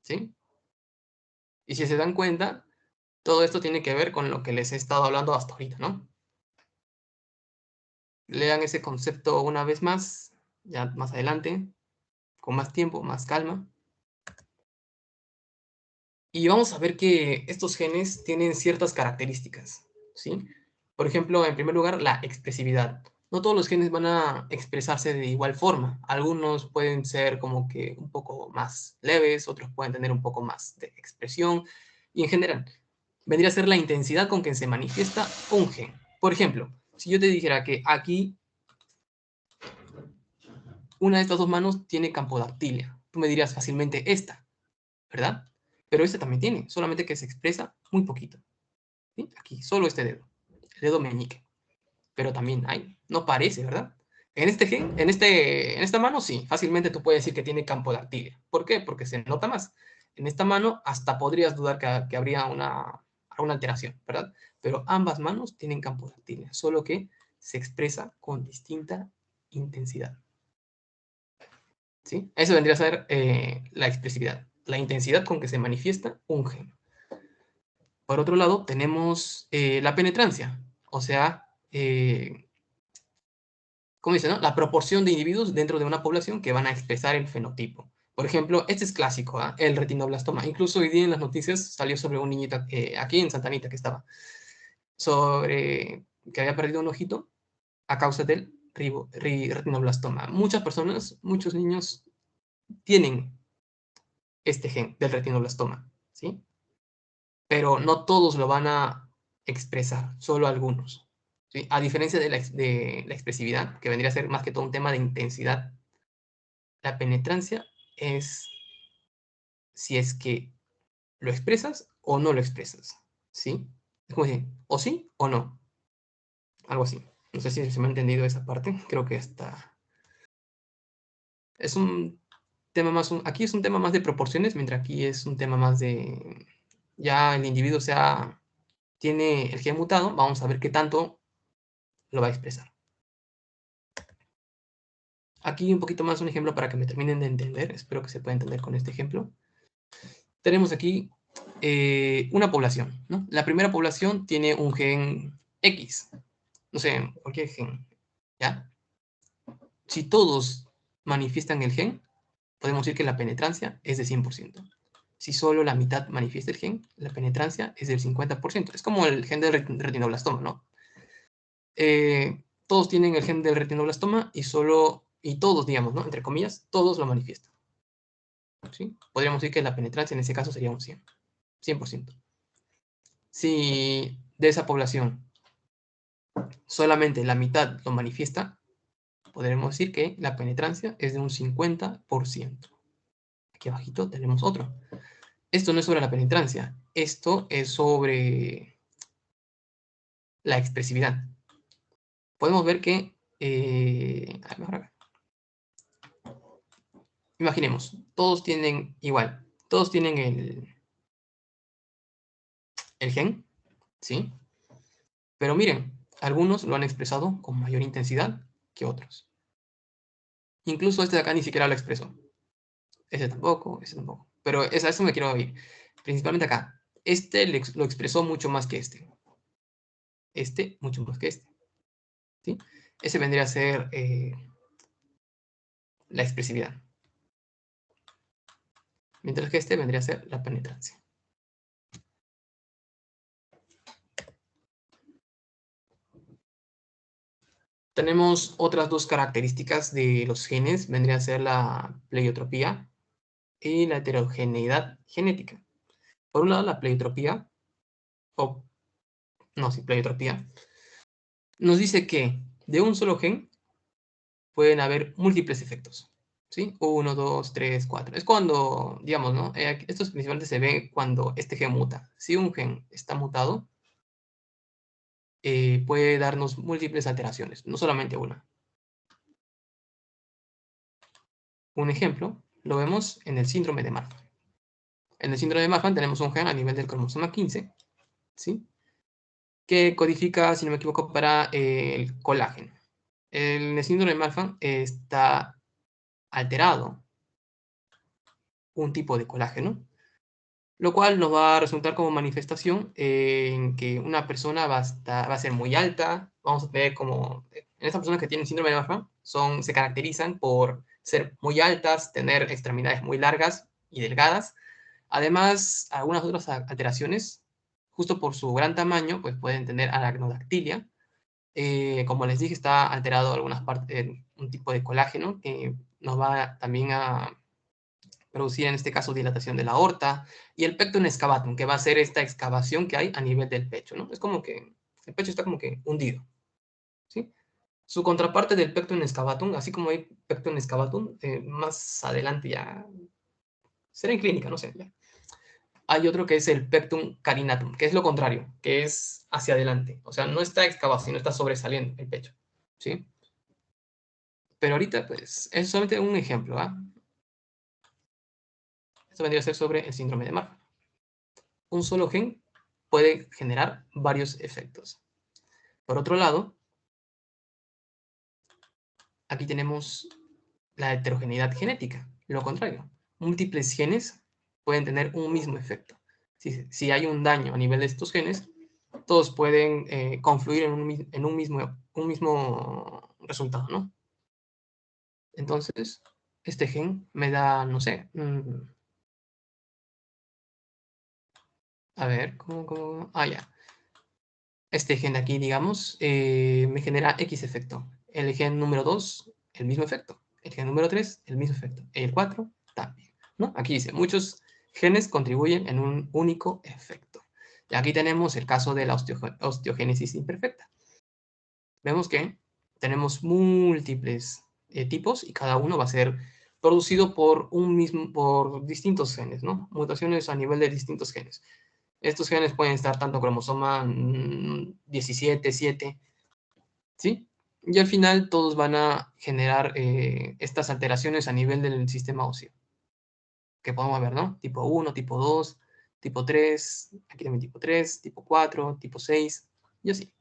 A: ¿Sí? Y si se dan cuenta, todo esto tiene que ver con lo que les he estado hablando hasta ahorita, ¿no? Lean ese concepto una vez más, ya más adelante, con más tiempo, más calma. Y vamos a ver que estos genes tienen ciertas características, ¿sí? Por ejemplo, en primer lugar, la expresividad. No todos los genes van a expresarse de igual forma. Algunos pueden ser como que un poco más leves, otros pueden tener un poco más de expresión. Y en general, vendría a ser la intensidad con que se manifiesta un gen. Por ejemplo, si yo te dijera que aquí una de estas dos manos tiene campodactilia, tú me dirías fácilmente esta, ¿verdad? Pero esta también tiene, solamente que se expresa muy poquito. ¿Sí? Aquí, solo este dedo, el dedo meñique. Pero también hay, no parece, ¿verdad? En este gen, en esta mano sí, fácilmente tú puedes decir que tiene campodactilia. ¿Por qué? Porque se nota más. En esta mano hasta podrías dudar que habría alguna alteración, ¿verdad? Pero ambas manos tienen campodactilia, solo que se expresa con distinta intensidad. ¿Sí? Eso vendría a ser la expresividad, la intensidad con que se manifiesta un gen. Por otro lado, tenemos la penetrancia, o sea, ¿cómo dice, no? La proporción de individuos dentro de una población que van a expresar el fenotipo. Por ejemplo, este es clásico, ¿eh? El retinoblastoma. Incluso hoy día en las noticias salió sobre un niñito aquí en Santa Anita que estaba, sobre que había perdido un ojito a causa del retinoblastoma. Muchas personas, muchos niños tienen este gen del retinoblastoma, ¿sí? Pero no todos lo van a expresar, solo algunos. ¿Sí? A diferencia de la expresividad, que vendría a ser más que todo un tema de intensidad, la penetrancia es si es que lo expresas o no lo expresas, ¿sí? Es como decir, o sí o no, algo así. No sé si se me ha entendido esa parte, creo que está... Es un tema más, aquí es un tema más de proporciones, mientras aquí es un tema más de... Ya el individuo tiene el gen mutado, vamos a ver qué tanto lo va a expresar. Aquí un poquito más un ejemplo para que me terminen de entender, espero que se pueda entender con este ejemplo. Tenemos aquí una población, ¿no? La primera población tiene un gen X, no sé, cualquier gen, ¿ya? Si todos manifiestan el gen, podemos decir que la penetrancia es de 100%. Si solo la mitad manifiesta el gen, la penetrancia es del 50%. Es como el gen del retinoblastoma, ¿no? Todos tienen el gen del retinoblastoma y todos, digamos, ¿no? Entre comillas, todos lo manifiestan. ¿Sí? Podríamos decir que la penetrancia en ese caso sería un 100%. Si de esa población solamente la mitad lo manifiesta, podremos decir que la penetrancia es de un 50%. Aquí abajito tenemos otro. Esto no es sobre la penetrancia, esto es sobre la expresividad. Podemos ver que, mejor acá. Imaginemos, todos tienen igual, todos tienen el gen, ¿sí? Pero miren, algunos lo han expresado con mayor intensidad que otros. Incluso este de acá ni siquiera lo expresó. Ese tampoco, ese tampoco. Pero a eso me quiero ir. Principalmente acá. Este lo expresó mucho más que este. Este, mucho más que este. ¿Sí? Ese vendría a ser la expresividad. Mientras que este vendría a ser la penetrancia. Tenemos otras dos características de los genes. Vendría a ser la pleiotropía y la heterogeneidad genética. Por un lado, la pleiotropía, o no, sí, pleiotropía, nos dice que de un solo gen pueden haber múltiples efectos, ¿Sí? 1, 2, 3, 4. Es cuando, digamos, ¿no? Estos principalmente se ven cuando este gen muta. Si un gen está mutado, puede darnos múltiples alteraciones, no solamente una. Un ejemplo lo vemos en el síndrome de Marfan. En el síndrome de Marfan tenemos un gen a nivel del cromosoma 15, ¿sí? Que codifica, si no me equivoco, para el colágeno. En el síndrome de Marfan está alterado un tipo de colágeno, lo cual nos va a resultar como manifestación en que una persona va a ser muy alta. Vamos a tener como, en estas personas que tienen síndrome de Marfan, se caracterizan por ser muy altas, tener extremidades muy largas y delgadas. Además, algunas otras alteraciones, justo por su gran tamaño, pues pueden tener aracnodactilia. Como les dije, está alterado algunas partes, un tipo de colágeno que nos va también a producir en este caso dilatación de la aorta, y el pectorum excavatum, que va a ser esta excavación que hay a nivel del pecho, ¿no? Es como que el pecho está como que hundido, ¿sí? Su contraparte del pectorum excavatum, así como hay pectorum excavatum, más adelante ya será en clínica, no sé, ya. Hay otro que es el pectum carinatum, que es lo contrario, que es hacia adelante, o sea, no está excavado, sino está sobresaliendo el pecho, ¿sí? Pero ahorita, pues, es solamente un ejemplo, ¿ah? Esto vendría a ser sobre el síndrome de Marfan. Un solo gen puede generar varios efectos. Por otro lado, aquí tenemos la heterogeneidad genética, lo contrario. Múltiples genes pueden tener un mismo efecto. Si hay un daño a nivel de estos genes, todos pueden confluir en un mismo resultado, ¿no? Entonces, este gen me da, no sé, a ver, ¿cómo? Ah, ya. Este gen de aquí, digamos, me genera X efecto. El gen número 2, el mismo efecto. El gen número 3, el mismo efecto. El 4, también, ¿no? Aquí dice, muchos genes contribuyen en un único efecto. Y aquí tenemos el caso de la osteogénesis imperfecta. Vemos que tenemos múltiples tipos y cada uno va a ser producido por distintos genes, ¿no? Mutaciones a nivel de distintos genes. Estos genes pueden estar tanto cromosoma 17, 7, ¿sí? Y al final todos van a generar estas alteraciones a nivel del sistema óseo, que podemos ver, ¿no? Tipo 1, tipo 2, tipo 3, aquí también tipo 3, tipo 4, tipo 6, y así.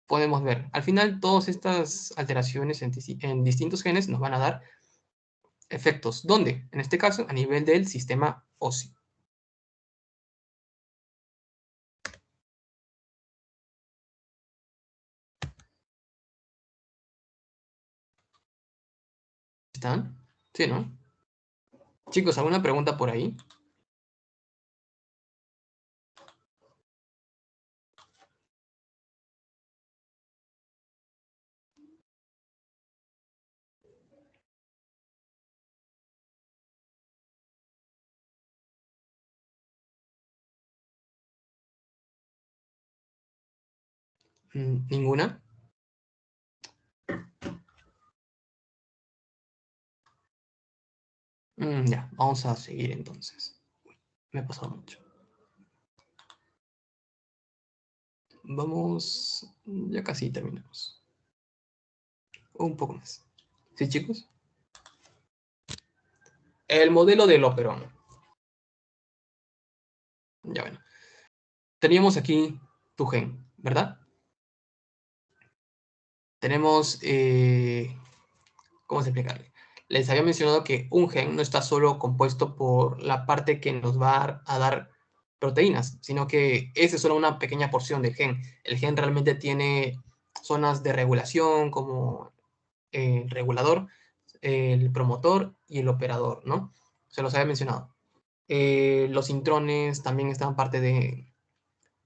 A: Podemos ver. Al final, todas estas alteraciones en distintos genes nos van a dar efectos. ¿Dónde? En este caso, a nivel del sistema óseo. ¿Están? Sí, ¿no? Chicos, ¿alguna pregunta por ahí? ¿Ninguna? Ya, vamos a seguir entonces. Me ha pasado mucho. Vamos, ya casi terminamos. Un poco más. ¿Sí, chicos? El modelo del operón. Ya bueno. Teníamos aquí tu gen, ¿verdad? Tenemos, ¿cómo se explicarle? Les había mencionado que un gen no está solo compuesto por la parte que nos va a dar proteínas, sino que esa es solo una pequeña porción del gen. El gen realmente tiene zonas de regulación como el regulador, el promotor y el operador, ¿no? Se los había mencionado. Los intrones también están parte de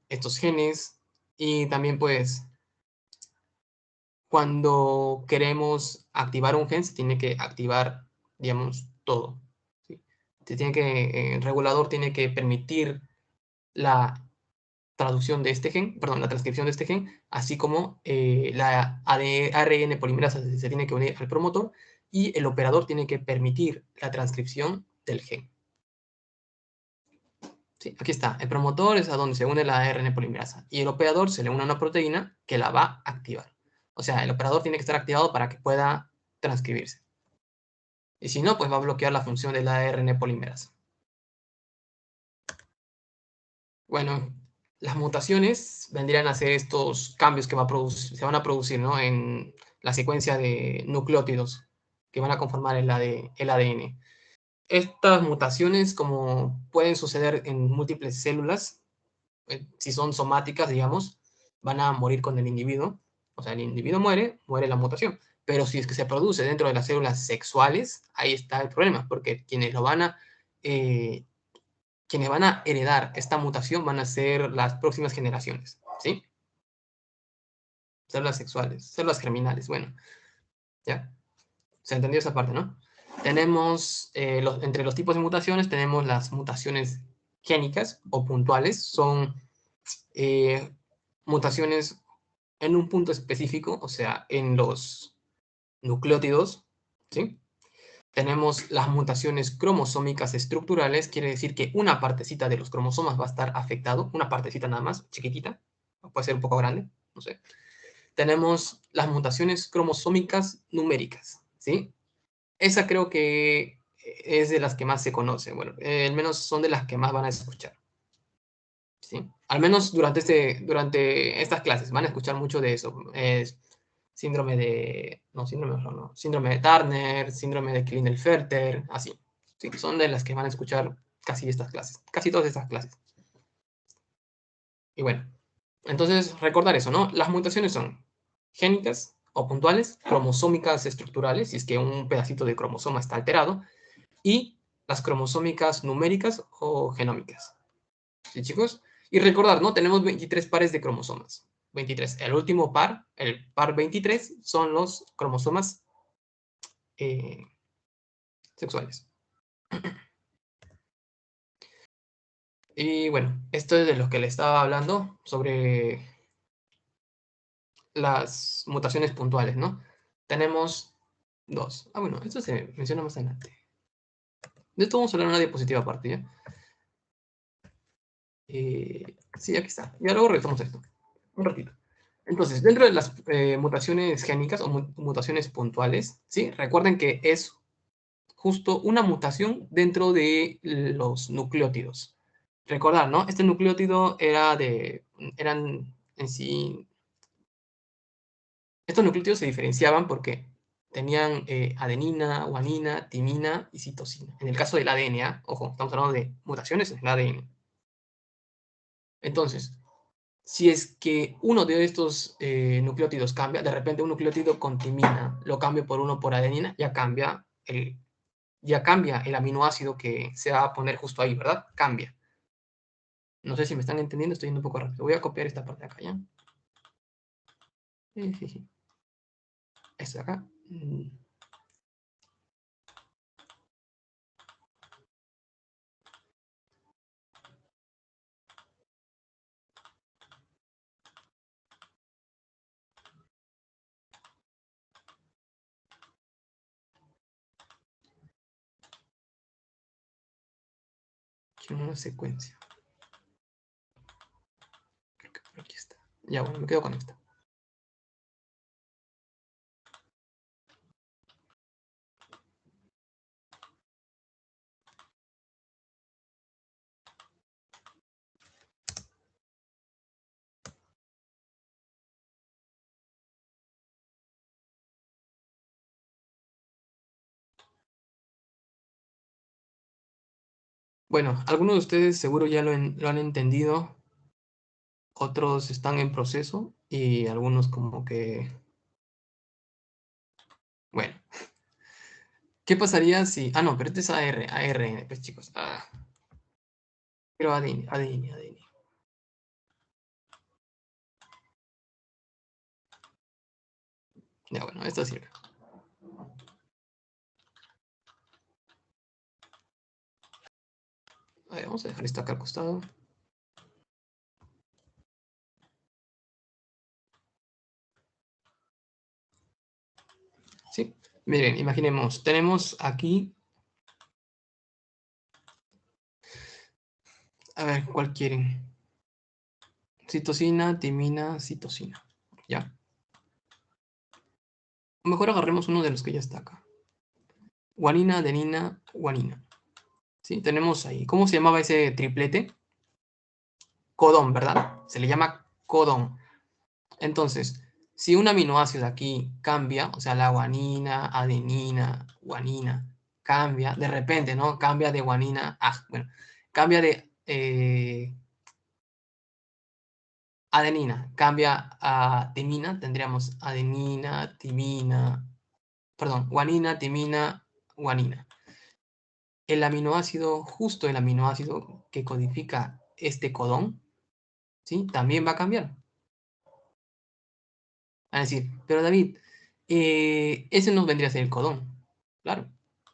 A: estos genes y también pues cuando queremos activar un gen se tiene que activar, digamos, todo. ¿Sí? El regulador tiene que permitir la traducción de este gen, perdón, la transcripción de este gen, así como la ARN polimerasa se tiene que unir al promotor y el operador tiene que permitir la transcripción del gen. Sí, aquí está. El promotor es a donde se une la ARN polimerasa y el operador se le une a una proteína que la va a activar. O sea, el operador tiene que estar activado para que pueda transcribirse. Y si no, pues va a bloquear la función de la ARN polimerasa. Bueno, las mutaciones vendrían a ser estos cambios que se van a producir, ¿no?, en la secuencia de nucleótidos que van a conformar el ADN. Estas mutaciones, como pueden suceder en múltiples células, si son somáticas, digamos, van a morir con el individuo. O sea, el individuo muere, muere la mutación. Pero si es que se produce dentro de las células sexuales, ahí está el problema, porque quienes van a heredar esta mutación van a ser las próximas generaciones, ¿sí? Células sexuales, células germinales, bueno, ¿ya? ¿Se entendió esa parte, no? Tenemos, entre los tipos de mutaciones, tenemos las mutaciones génicas o puntuales. Son mutaciones en un punto específico, o sea, en los nucleótidos, ¿sí? Tenemos las mutaciones cromosómicas estructurales, quiere decir que una partecita de los cromosomas va a estar afectado, una partecita nada más, chiquitita, puede ser un poco grande, no sé. Tenemos las mutaciones cromosómicas numéricas, ¿sí? Esa creo que es de las que más se conoce, bueno, al menos son de las que más van a escuchar, ¿sí? Al menos durante estas clases van a escuchar mucho de eso. Síndrome de, no, síndrome de Turner, síndrome de Klinefelter, así. Sí, son de las que van a escuchar casi estas clases, casi todas estas clases. Y bueno, entonces recordar eso, ¿no? Las mutaciones son génicas o puntuales, cromosómicas estructurales, si es que un pedacito de cromosoma está alterado, y las cromosómicas numéricas o genómicas. ¿Sí, chicos? Y recordar, ¿no? Tenemos 23 pares de cromosomas. 23. El último par, el par 23, son los cromosomas sexuales. Y bueno, esto es de lo que le estaba hablando sobre las mutaciones puntuales, ¿no? Tenemos dos. Ah, bueno, esto se menciona más adelante. De esto vamos a hablar en una diapositiva aparte, ¿ya? Sí, aquí está. Ya luego retomamos esto. Un ratito. Entonces, dentro de las mutaciones génicas o mutaciones puntuales, ¿sí? Recuerden que es justo una mutación dentro de los nucleótidos. Recordar, ¿no? Este nucleótido eran en sí, estos nucleótidos se diferenciaban porque tenían adenina, guanina, timina y citosina. En el caso del ADN, ojo, estamos hablando de mutaciones en el ADN. Entonces, si es que uno de estos nucleótidos cambia, de repente un nucleótido con timina lo cambio por uno por adenina, ya cambia el aminoácido que se va a poner justo ahí, ¿verdad? Cambia. No sé si me están entendiendo, estoy yendo un poco rápido. Voy a copiar esta parte de acá, ¿ya? Sí. Esto de acá. Quiero una secuencia. Creo que por aquí está. Ya, bueno, me quedo con esta. Bueno, algunos de ustedes seguro ya lo han entendido, otros están en proceso y algunos como que... Bueno, ¿qué pasaría si... Ah, no, pero este es ARN, pues chicos. Pero ADN. Ya, bueno, esto sirve. A ver, vamos a dejar esto acá al costado. ¿Sí? Miren, imaginemos, tenemos aquí, a ver, ¿cuál quieren? Citosina, timina, citosina, ¿ya? Mejor agarremos uno de los que ya está acá. Guanina, adenina, guanina. ¿Sí? Tenemos ahí, ¿cómo se llamaba ese triplete? Codón, ¿verdad? Se le llama codón. Entonces, si un aminoácido aquí cambia, o sea, la guanina, adenina, guanina, cambia, de repente, ¿no? Cambia de guanina, bueno, cambia de adenina, cambia a timina, tendríamos adenina, timina, perdón, guanina, timina, guanina. El aminoácido, justo el aminoácido que codifica este codón, ¿sí? También va a cambiar. A decir, pero David, ese no vendría a ser el codón. Claro.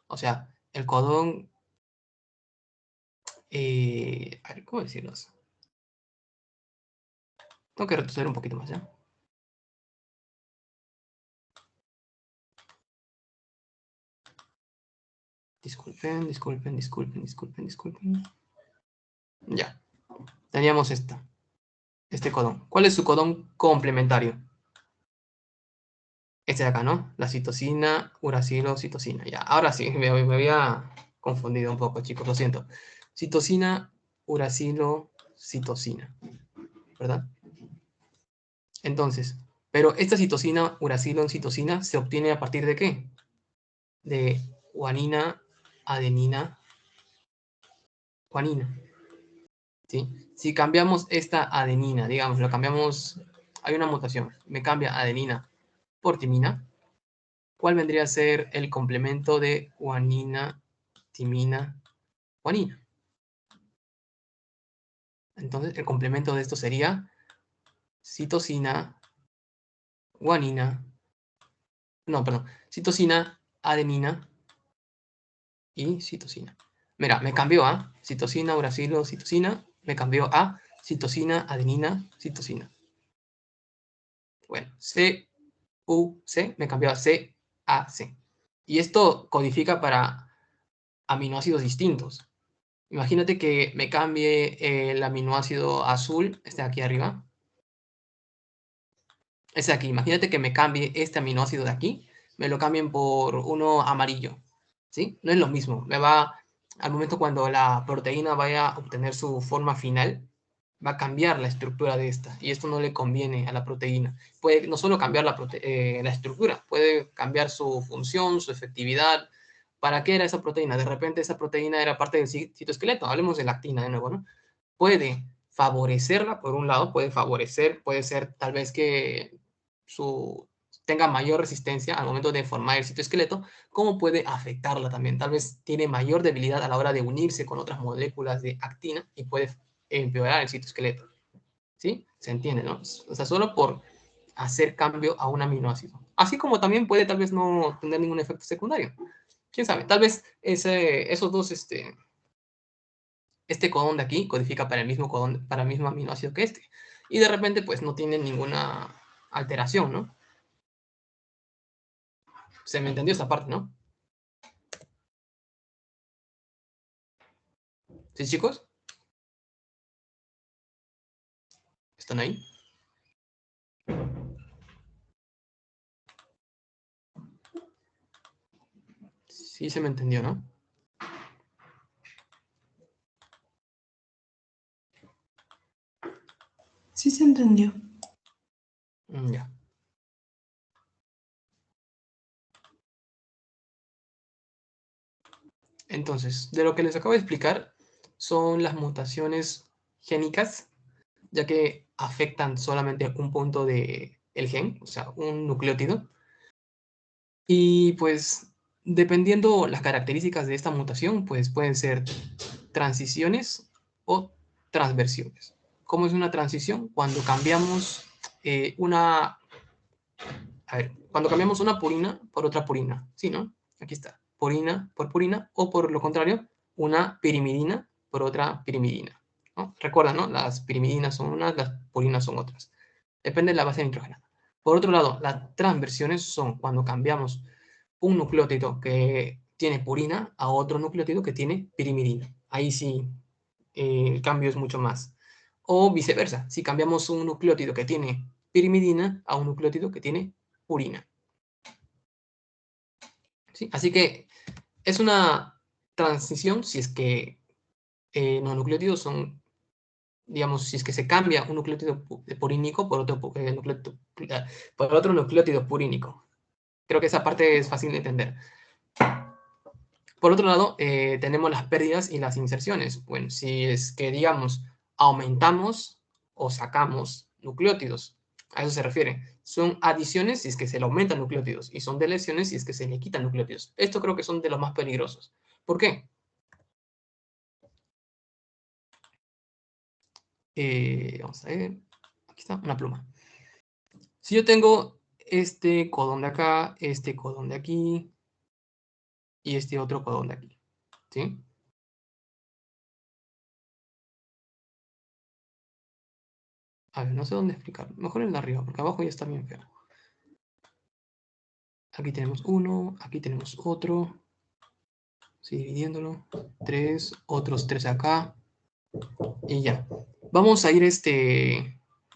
A: O sea, el codón, a ver, ¿cómo decirlo? Tengo que retroceder un poquito más, ¿ya? Disculpen, disculpen, disculpen, disculpen, disculpen. Ya, teníamos este codón. ¿Cuál es su codón complementario? Este de acá, ¿no? La citosina, uracilo, citosina. Ya, ahora sí, me había confundido un poco, chicos, lo siento. Citosina, uracilo, citosina, ¿verdad? Entonces, pero esta citosina, uracilo, citosina, ¿se obtiene a partir de qué? De guanina, adenina, guanina, ¿sí? Si cambiamos esta adenina, digamos, lo cambiamos, hay una mutación, me cambia adenina por timina, ¿cuál vendría a ser el complemento de guanina, timina, guanina? Entonces, el complemento de esto sería citosina, guanina, no, perdón, citosina, adenina y citosina. Mira, me cambió a citosina, uracilo, citosina, me cambió a citosina, adenina, citosina. Bueno, C, U, C, me cambió a C, A, C. Y esto codifica para aminoácidos distintos. Imagínate que me cambie el aminoácido azul, este de aquí arriba. Este de aquí, imagínate que me cambie este aminoácido de aquí, me lo cambien por uno amarillo. ¿Sí? No es lo mismo. Me va, al momento cuando la proteína vaya a obtener su forma final, va a cambiar la estructura de esta. Y esto no le conviene a la proteína. Puede no solo cambiar la estructura, puede cambiar su función, su efectividad. ¿Para qué era esa proteína? De repente esa proteína era parte del citoesqueleto. Hablemos de la actina de nuevo, ¿no? Puede favorecerla, por un lado, puede favorecer, puede ser tal vez que su, tenga mayor resistencia al momento de formar el citoesqueleto, como puede afectarla también. Tal vez tiene mayor debilidad a la hora de unirse con otras moléculas de actina y puede empeorar el citoesqueleto. ¿Sí? Se entiende, ¿no? O sea, solo por hacer cambio a un aminoácido. Así como también puede tal vez no tener ningún efecto secundario. ¿Quién sabe? Tal vez esos dos, este codón de aquí codifica para el mismo codón, para el mismo aminoácido que este. Y de repente, pues no tiene ninguna alteración, ¿no? Se me entendió esta parte, ¿no? ¿Sí, chicos? ¿Están ahí? Sí, se me entendió, ¿no?
C: Sí se entendió.
A: Ya. Entonces, de lo que les acabo de explicar son las mutaciones génicas, ya que afectan solamente un punto del gen, o sea, un nucleótido. Y pues, dependiendo las características de esta mutación, pues pueden ser transiciones o transversiones. ¿Cómo es una transición? Cuando cambiamos cuando cambiamos una purina por otra purina, ¿sí, no? Aquí está, purina por purina, o por lo contrario, una pirimidina por otra pirimidina, ¿no? Recuerda, ¿no? Las pirimidinas son unas, las purinas son otras. Depende de la base nitrógena. Por otro lado, las transversiones son cuando cambiamos un nucleótido que tiene purina a otro nucleótido que tiene pirimidina. Ahí sí, el cambio es mucho más. O viceversa, si cambiamos un nucleótido que tiene pirimidina a un nucleótido que tiene purina. ¿Sí? Así que es una transición si es que los nucleótidos son, digamos, si es que se cambia un nucleótido purínico por otro nucleótido purínico. Creo que esa parte es fácil de entender. Por otro lado, tenemos las pérdidas y las inserciones. Bueno, si es que, digamos, aumentamos o sacamos nucleótidos, a eso se refiere. Son adiciones si es que se le aumentan nucleótidos y son deleciones si es que se le quitan nucleótidos. Esto creo que son de los más peligrosos. ¿Por qué? Vamos a ver. Aquí está, una pluma. Si yo tengo este codón de acá, este codón de aquí y este otro codón de aquí, ¿sí? A ver, no sé dónde explicar. Mejor el de arriba, porque abajo ya está bien feo. Aquí tenemos uno, aquí tenemos otro. Sí, dividiéndolo. 3, otros 3 acá. Y ya. Vamos a ir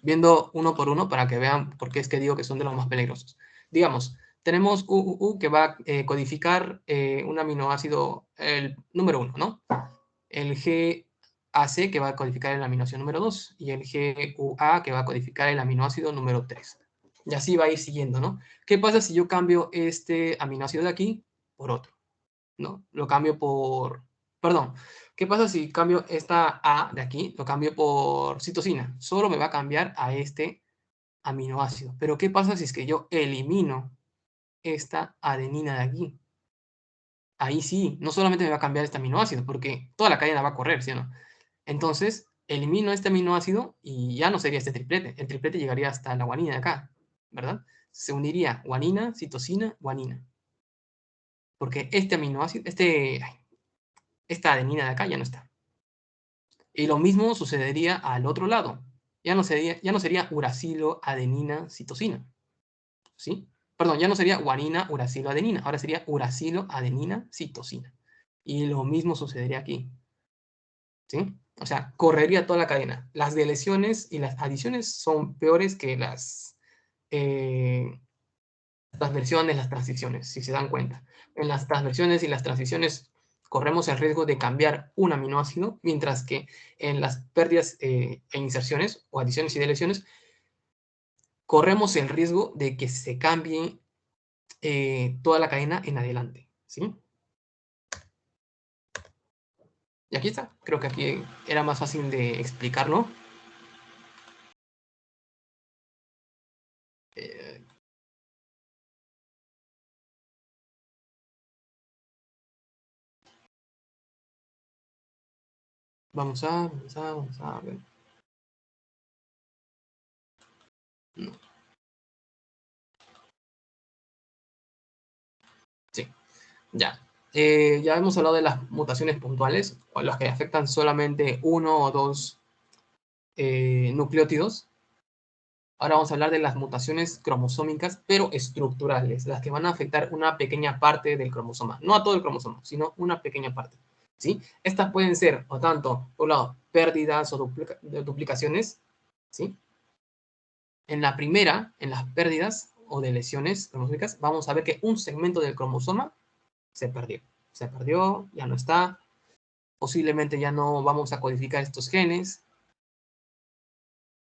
A: viendo uno por uno para que vean por qué es que digo que son de los más peligrosos. Digamos, tenemos UUU que va a codificar un aminoácido, el número 1, ¿no? El GAC que va a codificar el aminoácido número 2 y el GUA que va a codificar el aminoácido número 3. Y así va a ir siguiendo, ¿no? ¿Qué pasa si yo cambio este aminoácido de aquí por otro? ¿No? Lo cambio por... Perdón. ¿Qué pasa si cambio esta A de aquí? Lo cambio por citosina. Solo me va a cambiar a este aminoácido. Pero ¿qué pasa si es que yo elimino esta adenina de aquí? Ahí sí, no solamente me va a cambiar este aminoácido, porque toda la cadena va a correr, ¿sí o no? Entonces, elimino este aminoácido y ya no sería este triplete. El triplete llegaría hasta la guanina de acá, ¿verdad? Se uniría guanina, citosina, guanina. Porque este aminoácido, esta adenina de acá ya no está. Y lo mismo sucedería al otro lado. Ya no sería uracilo, adenina, citosina. ¿Sí? Perdón, ya no sería guanina, uracilo, adenina. Ahora sería uracilo, adenina, citosina. Y lo mismo sucedería aquí. ¿Sí? O sea, correría toda la cadena. Las deleciones y las adiciones son peores que las transversiones, las transiciones, si se dan cuenta. En las transversiones y las transiciones corremos el riesgo de cambiar un aminoácido, mientras que en las pérdidas e inserciones, o adiciones y deleciones, corremos el riesgo de que se cambie toda la cadena en adelante. ¿Sí? Y aquí está. Creo que aquí era más fácil de explicarlo. Eh, vamos a ver. No. Sí, ya. Ya hemos hablado de las mutaciones puntuales, o las que afectan solamente uno o dos nucleótidos. Ahora vamos a hablar de las mutaciones cromosómicas, pero estructurales, las que van a afectar una pequeña parte del cromosoma. No a todo el cromosoma, sino una pequeña parte. ¿Sí? Estas pueden ser, o tanto, por un lado, pérdidas o duplicaciones. ¿Sí? En la primera, en las pérdidas o de lesiones cromosómicas, vamos a ver que un segmento del cromosoma se perdió. Se perdió, ya no está. Posiblemente ya no vamos a codificar estos genes.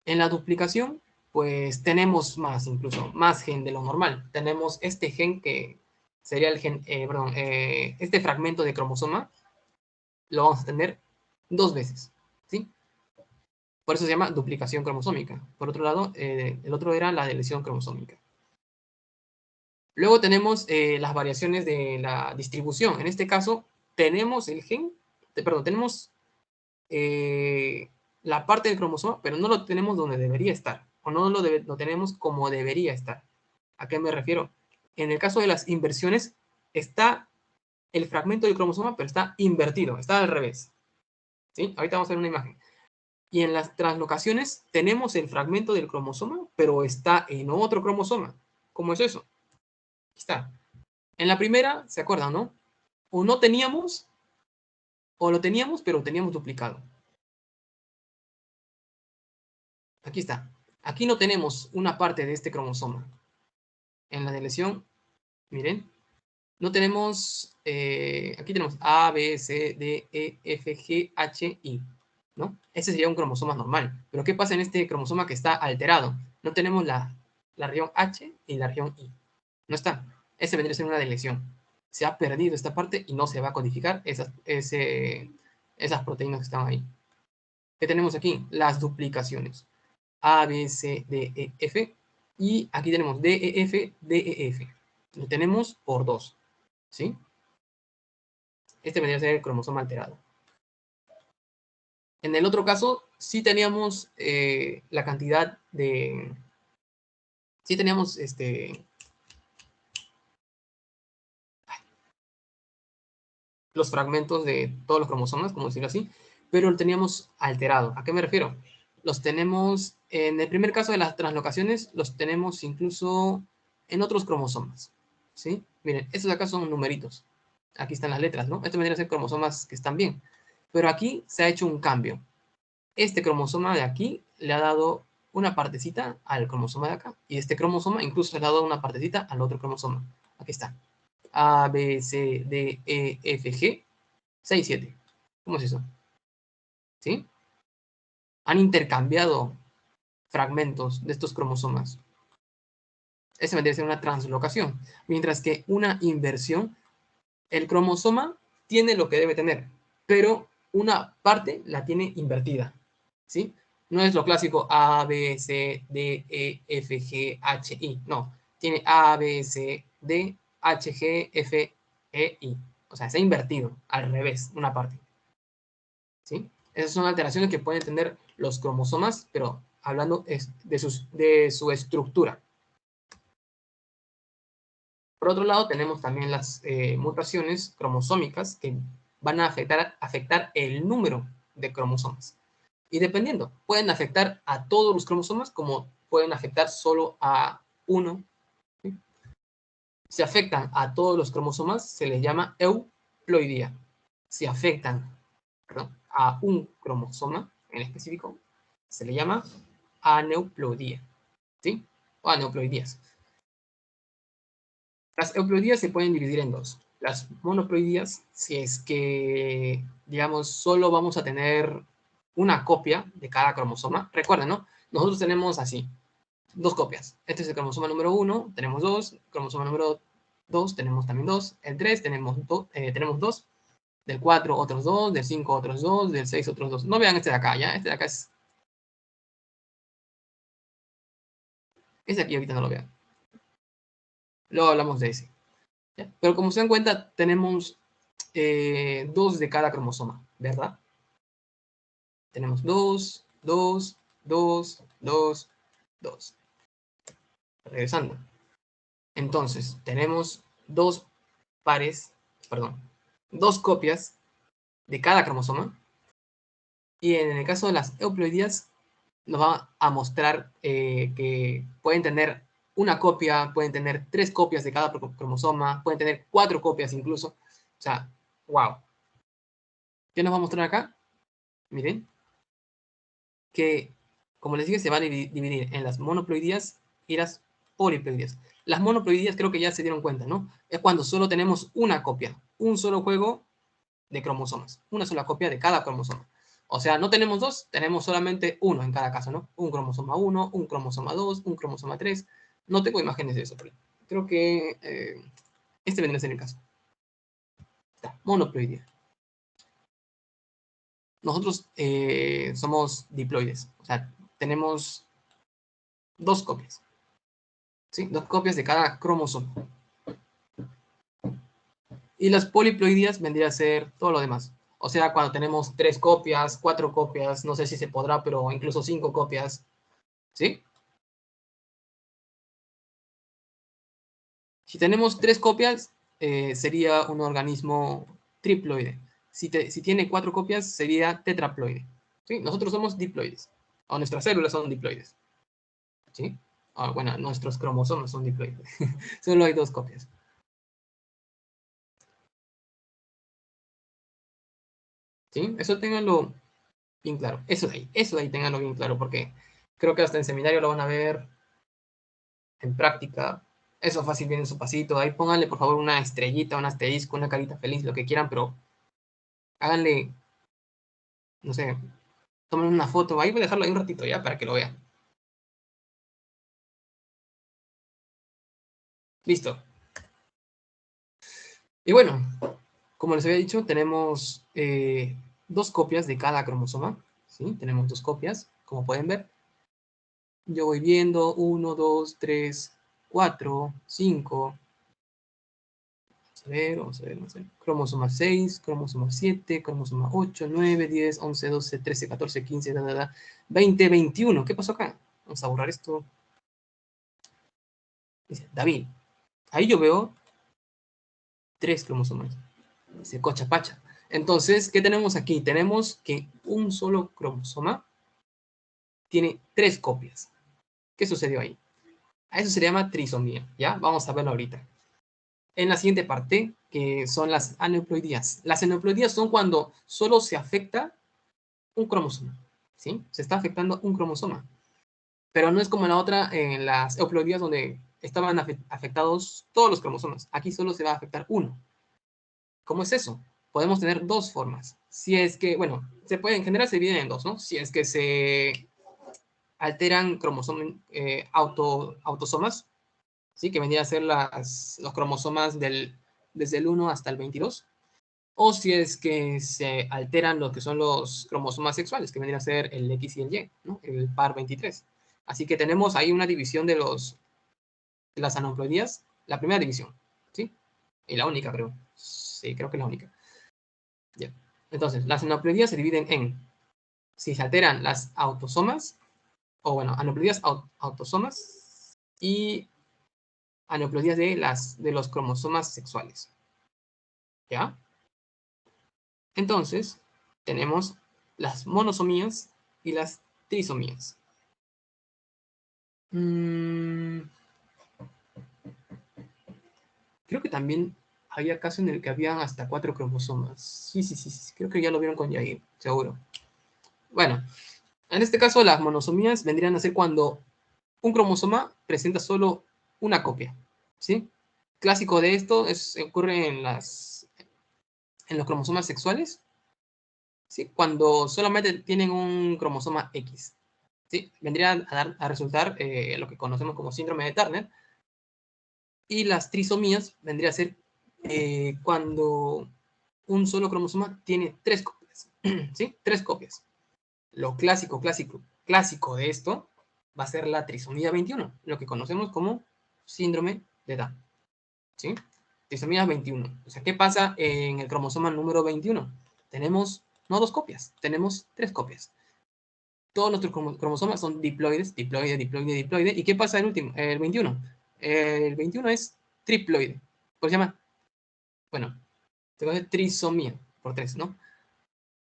A: En la duplicación, pues tenemos más, incluso más gen de lo normal. Tenemos este gen que sería el gen, este fragmento de cromosoma, lo vamos a tener 2 veces, ¿sí? Por eso se llama duplicación cromosómica. Por otro lado, el otro era la deleción cromosómica. Luego tenemos las variaciones de la distribución. En este caso, tenemos el gen, perdón, tenemos la parte del cromosoma, pero no lo tenemos donde debería estar, o no lo tenemos como debería estar. ¿A qué me refiero? En el caso de las inversiones, está el fragmento del cromosoma, pero está invertido, está al revés. ¿Sí? Ahorita vamos a ver una imagen. Y en las translocaciones tenemos el fragmento del cromosoma, pero está en otro cromosoma. ¿Cómo es eso? Aquí está. En la primera, ¿se acuerdan, no? O no teníamos, o lo teníamos, pero teníamos duplicado. Aquí está. Aquí no tenemos una parte de este cromosoma. En la deleción, miren, no tenemos, aquí tenemos A, B, C, D, E, F, G, H, I, ¿no? Ese sería un cromosoma normal. Pero ¿qué pasa en este cromosoma que está alterado? No tenemos la región H y la región I. No está. Ese vendría a ser una deleción. Se ha perdido esta parte y no se va a codificar esas proteínas que están ahí. ¿Qué tenemos aquí? Las duplicaciones. A, B, C, D, E, F. Y aquí tenemos D, E, F, D, E, F. Lo tenemos por 2. ¿Sí? Este vendría a ser el cromosoma alterado. En el otro caso, sí teníamos la cantidad de... Sí teníamos los fragmentos de todos los cromosomas, como decirlo así, pero lo teníamos alterado. ¿A qué me refiero? Los tenemos, en el primer caso de las translocaciones, los tenemos incluso en otros cromosomas. ¿Sí? Miren, estos de acá son numeritos. Aquí están las letras, ¿no? Estos vendrían a ser cromosomas que están bien. Pero aquí se ha hecho un cambio. Este cromosoma de aquí le ha dado una partecita al cromosoma de acá. Y este cromosoma incluso le ha dado una partecita al otro cromosoma. Aquí está. A, B, C, D, E, F, G, 6, 7. ¿Cómo es eso? ¿Sí? Han intercambiado fragmentos de estos cromosomas. Esa vendría a ser una translocación. Mientras que una inversión, el cromosoma tiene lo que debe tener, pero una parte la tiene invertida. ¿Sí? No es lo clásico A, B, C, D, E, F, G, H, I. No. Tiene A, B, C, D, H, G, F, E, I. O sea, se ha invertido al revés, una parte. ¿Sí? Esas son alteraciones que pueden tener los cromosomas, pero hablando de su estructura. Por otro lado, tenemos también las mutaciones cromosómicas que van a afectar el número de cromosomas. Y dependiendo, pueden afectar a todos los cromosomas como pueden afectar solo a uno. ¿Sí? Si afectan a todos los cromosomas, se les llama euploidía. Si afectan, perdón, a un cromosoma en específico, se le llama aneuploidía. ¿Sí? O aneuploidías. Las euploidías se pueden dividir en dos. Las monoploidías, si es que, digamos, solo vamos a tener una copia de cada cromosoma. Recuerden, ¿no? Nosotros tenemos así, dos copias. Este es el cromosoma número 1, tenemos 2. Cromosoma número 2, tenemos también 2. El 3, tenemos 2. Del 4, otros 2. Del 5, otros 2. Del 6, otros 2. No vean este de acá, ¿ya? Este de acá es... Ese aquí ahorita no lo vean. Luego hablamos de ese. ¿Ya? Pero como se dan cuenta, tenemos 2 de cada cromosoma, ¿verdad? Tenemos 2, 2, 2, 2, 2. Regresando. Entonces, tenemos dos copias de cada cromosoma. Y en el caso de las euploidías, nos va a mostrar que pueden tener una copia, pueden tener 3 copias de cada cromosoma, pueden tener 4 copias incluso. O sea, wow. ¿Qué nos va a mostrar acá? Miren, que, como les dije, se va a dividir en las monoploidías y las poliploidías. Las monoploidías creo que ya se dieron cuenta, ¿no? Es cuando solo tenemos una copia, un solo juego de cromosomas, una sola copia de cada cromosoma. O sea, no tenemos 2, tenemos solamente uno en cada caso, ¿no? Un cromosoma 1, un cromosoma 2, un cromosoma 3. No tengo imágenes de eso, pero creo que este vendría a ser el caso. Está, monoploidía. Nosotros somos diploides, o sea, tenemos 2 copias. ¿Sí? 2 copias de cada cromosoma. Y las poliploidías vendría a ser todo lo demás. O sea, cuando tenemos 3 copias, 4 copias, no sé si se podrá, pero incluso 5 copias. ¿Sí? Si tenemos 3 copias, sería un organismo triploide. Si tiene 4 copias, sería tetraploide. ¿Sí? Nosotros somos diploides. O nuestras células son diploides. ¿Sí? Bueno, nuestros cromosomas son diploides. Solo hay 2 copias. ¿Sí? Eso ténganlo bien claro. Eso de ahí ténganlo bien claro, porque creo que hasta en seminario lo van a ver en práctica. Eso fácil viene en su pasito. Ahí pónganle, por favor, una estrellita, un asterisco, una carita feliz, lo que quieran, pero háganle, no sé, tomen una foto. Ahí voy a dejarlo ahí un ratito ya para que lo vean. Listo. Y bueno, como les había dicho, tenemos dos copias de cada cromosoma. ¿Sí? Tenemos dos copias, como pueden ver. Yo voy viendo 1, 2, 3, 4, 5. Vamos a ver, vamos a ver. Cromosoma 6, cromosoma 7, cromosoma 8, 9, 10, 11, 12, 13, 14, 15, 20, 21. ¿Qué pasó acá? Vamos a borrar esto. Dice, David, ahí yo veo 3 cromosomas. Dice, cocha pacha. Entonces, ¿qué tenemos aquí? Tenemos que un solo cromosoma tiene 3 copias. ¿Qué sucedió ahí? A eso se llama trisomía, ¿ya? Vamos a verlo ahorita. En la siguiente parte, que son las aneuploidías. Las aneuploidías son cuando solo se afecta un cromosoma, ¿sí? Se está afectando un cromosoma. Pero no es como en la otra, en las euploidías donde estaban afectados todos los cromosomas. Aquí solo se va a afectar uno. ¿Cómo es eso? Podemos tener dos formas. Si es que, bueno, se puede, en general se dividen en dos, ¿no? Si es que se alteran autosomas, ¿sí? Que vendría a ser los cromosomas desde el 1 hasta el 22. O si es que se alteran lo que son los cromosomas sexuales, que vendría a ser el X y el Y, ¿no? El par 23. Así que tenemos ahí una división de las aneuploidías, la primera división, ¿sí? Y la única, creo. Sí, creo que es la única. Ya. Entonces, las aneuploidías se dividen en si se alteran las autosomas, o bueno, aneuploidías autosomas y aneuploidías de los cromosomas sexuales. ¿Ya? Entonces, tenemos las monosomías y las trisomías. Creo que también había casos en el que habían hasta 4 cromosomas. Sí, sí, sí, sí, creo que ya lo vieron con Yair, seguro. Bueno, en este caso las monosomías vendrían a ser cuando un cromosoma presenta solo una copia, ¿sí? Clásico de esto ocurre en los cromosomas sexuales, ¿sí? Cuando solamente tienen un cromosoma X, ¿sí? Vendría a resultar lo que conocemos como síndrome de Turner. Y las trisomías vendría a ser cuando un solo cromosoma tiene 3 copias, ¿sí? 3 copias. Lo clásico de esto va a ser la trisomía 21, lo que conocemos como síndrome de Down, ¿sí? Trisomía 21. O sea, ¿qué pasa en el cromosoma número 21? Tenemos no 2 copias, tenemos 3 copias. Todos nuestros cromosomas son diploides, diploide, diploide, diploide. ¿Y qué pasa el último? El 21. El 21 es triploide. ¿Por qué se llama? Bueno, se conoce trisomía por 3, ¿no?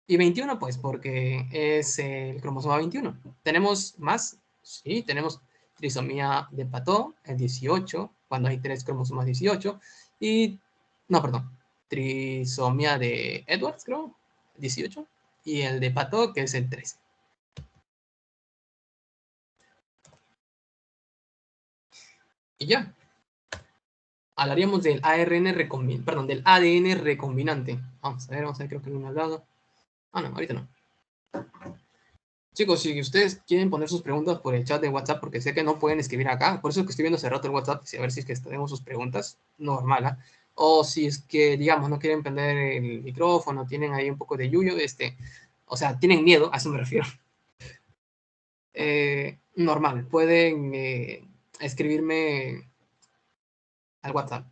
A: Y 21, pues, porque es el cromosoma 21. ¿Tenemos más? Sí, tenemos trisomía de Patot, el 18, cuando hay 3 cromosomas 18. Y, no, perdón, trisomía de Edwards, creo, 18. Y el de Patot, que es el 13. Y ya, hablaríamos del del ADN recombinante. Vamos a ver, creo que no me ha hablado. Ah, no, ahorita no. Chicos, si ustedes quieren poner sus preguntas por el chat de WhatsApp, porque sé que no pueden escribir acá, por eso es que estoy viendo hace rato el WhatsApp, a ver si es que tenemos sus preguntas, normal, ¿eh? O si es que, digamos, no quieren prender el micrófono, tienen ahí un poco de yuyo, o sea, tienen miedo, a eso me refiero. Normal, pueden escribirme al WhatsApp,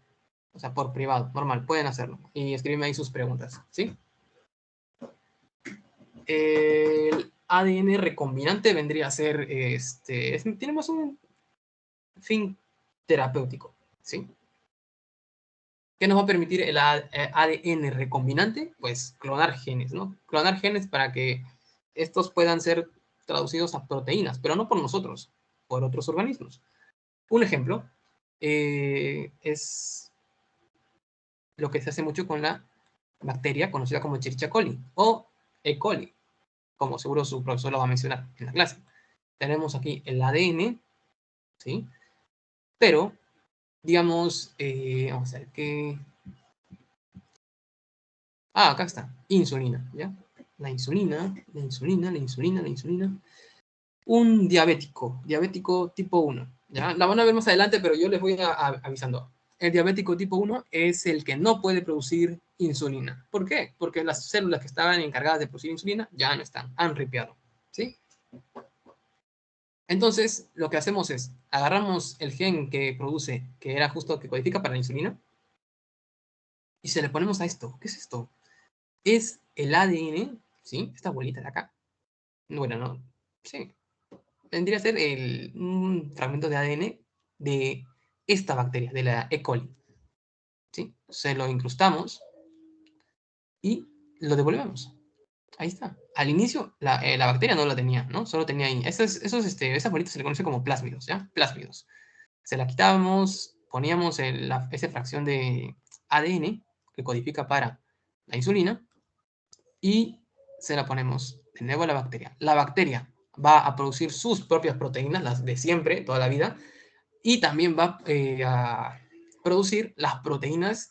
A: o sea, por privado, normal, pueden hacerlo, y escribirme ahí sus preguntas, ¿sí? El ADN recombinante vendría a ser, tiene más un fin terapéutico, ¿sí? ¿Qué nos va a permitir el ADN recombinante? Pues clonar genes, ¿no? Clonar genes para que estos puedan ser traducidos a proteínas, pero no por nosotros, por otros organismos. Un ejemplo es lo que se hace mucho con la bacteria conocida como Escherichia coli o E. coli, como seguro su profesor lo va a mencionar en la clase. Tenemos aquí el ADN, ¿sí? Pero, digamos, vamos a ver qué... Ah, acá está, insulina, ¿ya? La insulina, la insulina, la insulina, la insulina. Un diabético tipo 1, ¿ya? La van a ver más adelante, pero yo les voy avisando. El diabético tipo 1 es el que no puede producir insulina. ¿Por qué? Porque las células que estaban encargadas de producir insulina ya no están, han ripiado, ¿sí? Entonces, lo que hacemos es, agarramos el gen que produce, que era justo que codifica para la insulina, y se le ponemos a esto. ¿Qué es esto? Es el ADN, ¿sí? Esta bolita de acá. Bueno, no, sí. Vendría a ser un fragmento de ADN de esta bacteria, de la E. coli, ¿sí? Se lo incrustamos y lo devolvemos. Ahí está. Al inicio, la bacteria no la tenía, ¿no? Solo tenía ahí. Esas bolitas se le conoce como plásmidos, ¿ya? Plásmidos. Se la quitábamos, poníamos esa fracción de ADN que codifica para la insulina y se la ponemos de nuevo a la bacteria. La bacteria va a producir sus propias proteínas, las de siempre, toda la vida, y también va a producir las proteínas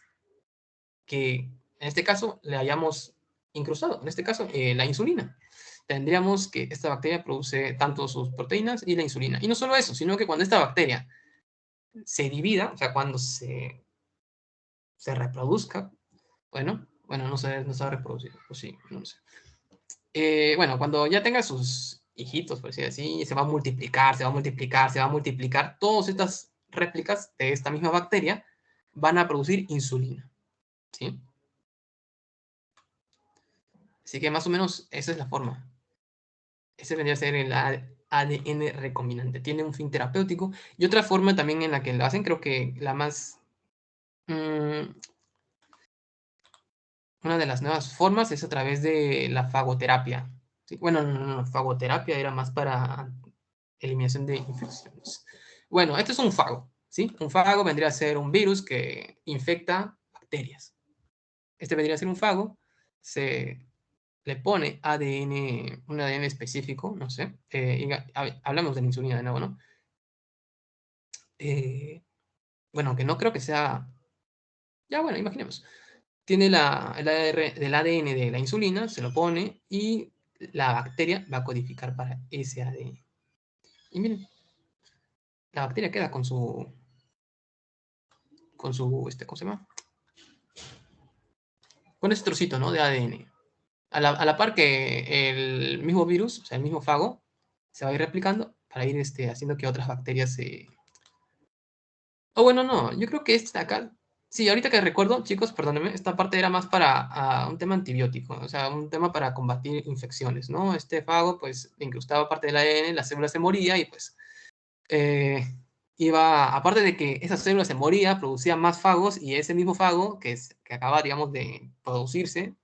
A: que en este caso le hayamos incrustado, en este caso la insulina. Tendríamos que esta bacteria produce tanto sus proteínas y la insulina. Y no solo eso, sino que cuando esta bacteria se divida, o sea, cuando se reproduzca, bueno, no se va a reproducir, pues sí, no sé. Bueno, cuando ya tenga sus hijitos, por decir así, se va a multiplicar, se va a multiplicar, se va a multiplicar, todas estas réplicas de esta misma bacteria van a producir insulina, ¿sí? Así que más o menos esa es la forma. Ese vendría a ser el ADN recombinante. Tiene un fin terapéutico. Y otra forma también en la que lo hacen, creo que la más... Mmm, una de las nuevas formas es a través de la fagoterapia. ¿Sí? Bueno, no, fagoterapia era más para eliminación de infecciones. Bueno, este es un fago, ¿sí? Un fago vendría a ser un virus que infecta bacterias. Este vendría a ser un fago, se le pone ADN, un ADN específico, no sé, hablamos de la insulina de nuevo, ¿no? Eh, bueno, que no creo que sea, ya bueno, imaginemos. Tiene el ADN de la insulina, se lo pone y la bacteria va a codificar para ese ADN. Y miren, la bacteria queda ¿cómo se llama? Con ese trocito, ¿no? De ADN. A la par que el mismo virus, o sea, el mismo fago, se va a ir replicando para ir haciendo que otras bacterias se... Oh, bueno, no, yo creo que este de acá... Sí, ahorita que recuerdo, chicos, perdónenme, esta parte era más para un tema antibiótico, o sea, un tema para combatir infecciones, ¿no? Este fago, pues, incrustaba parte del ADN, la célula se moría y, pues, eh, aparte de que esa célula se moría, producía más fagos y ese mismo fago, que acaba, digamos, de producirse,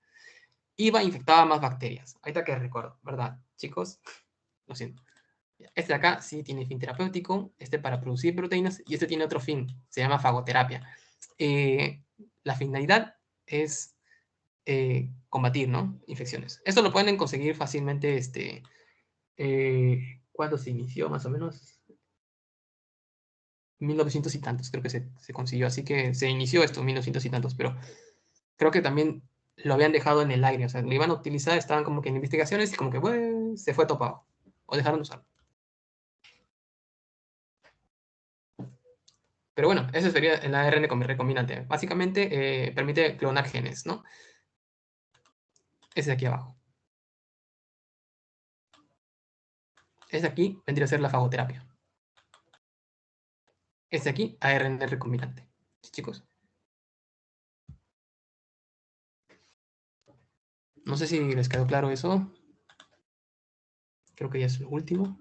A: iba a infectar a más bacterias. Ahorita que recuerdo, ¿verdad, chicos? Lo siento. Este de acá sí tiene fin terapéutico, este para producir proteínas, y este tiene otro fin, se llama fagoterapia. Eh, la finalidad es combatir, ¿no? Infecciones. Esto lo pueden conseguir fácilmente, ¿cuándo se inició más o menos? 1900 y tantos, creo que se consiguió, así que se inició esto, 1900 y tantos, pero creo que también lo habían dejado en el aire, o sea, lo iban a utilizar, estaban como que en investigaciones y como que, bueno, se fue topado, o dejaron de usarlo. Pero bueno, ese sería el ARN recombinante. Básicamente permite clonar genes, ¿no? Ese de aquí abajo. Ese de aquí vendría a ser la fagoterapia. Ese de aquí, ARN recombinante. ¿Sí, chicos? No sé si les quedó claro eso. Creo que ya es lo último.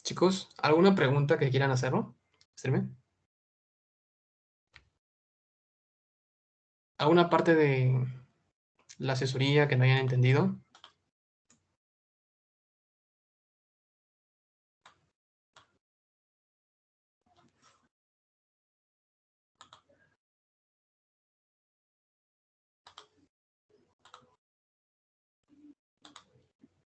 A: Chicos, ¿alguna pregunta que quieran hacerlo? ¿Hacerme? ¿Alguna parte de la asesoría que no hayan entendido?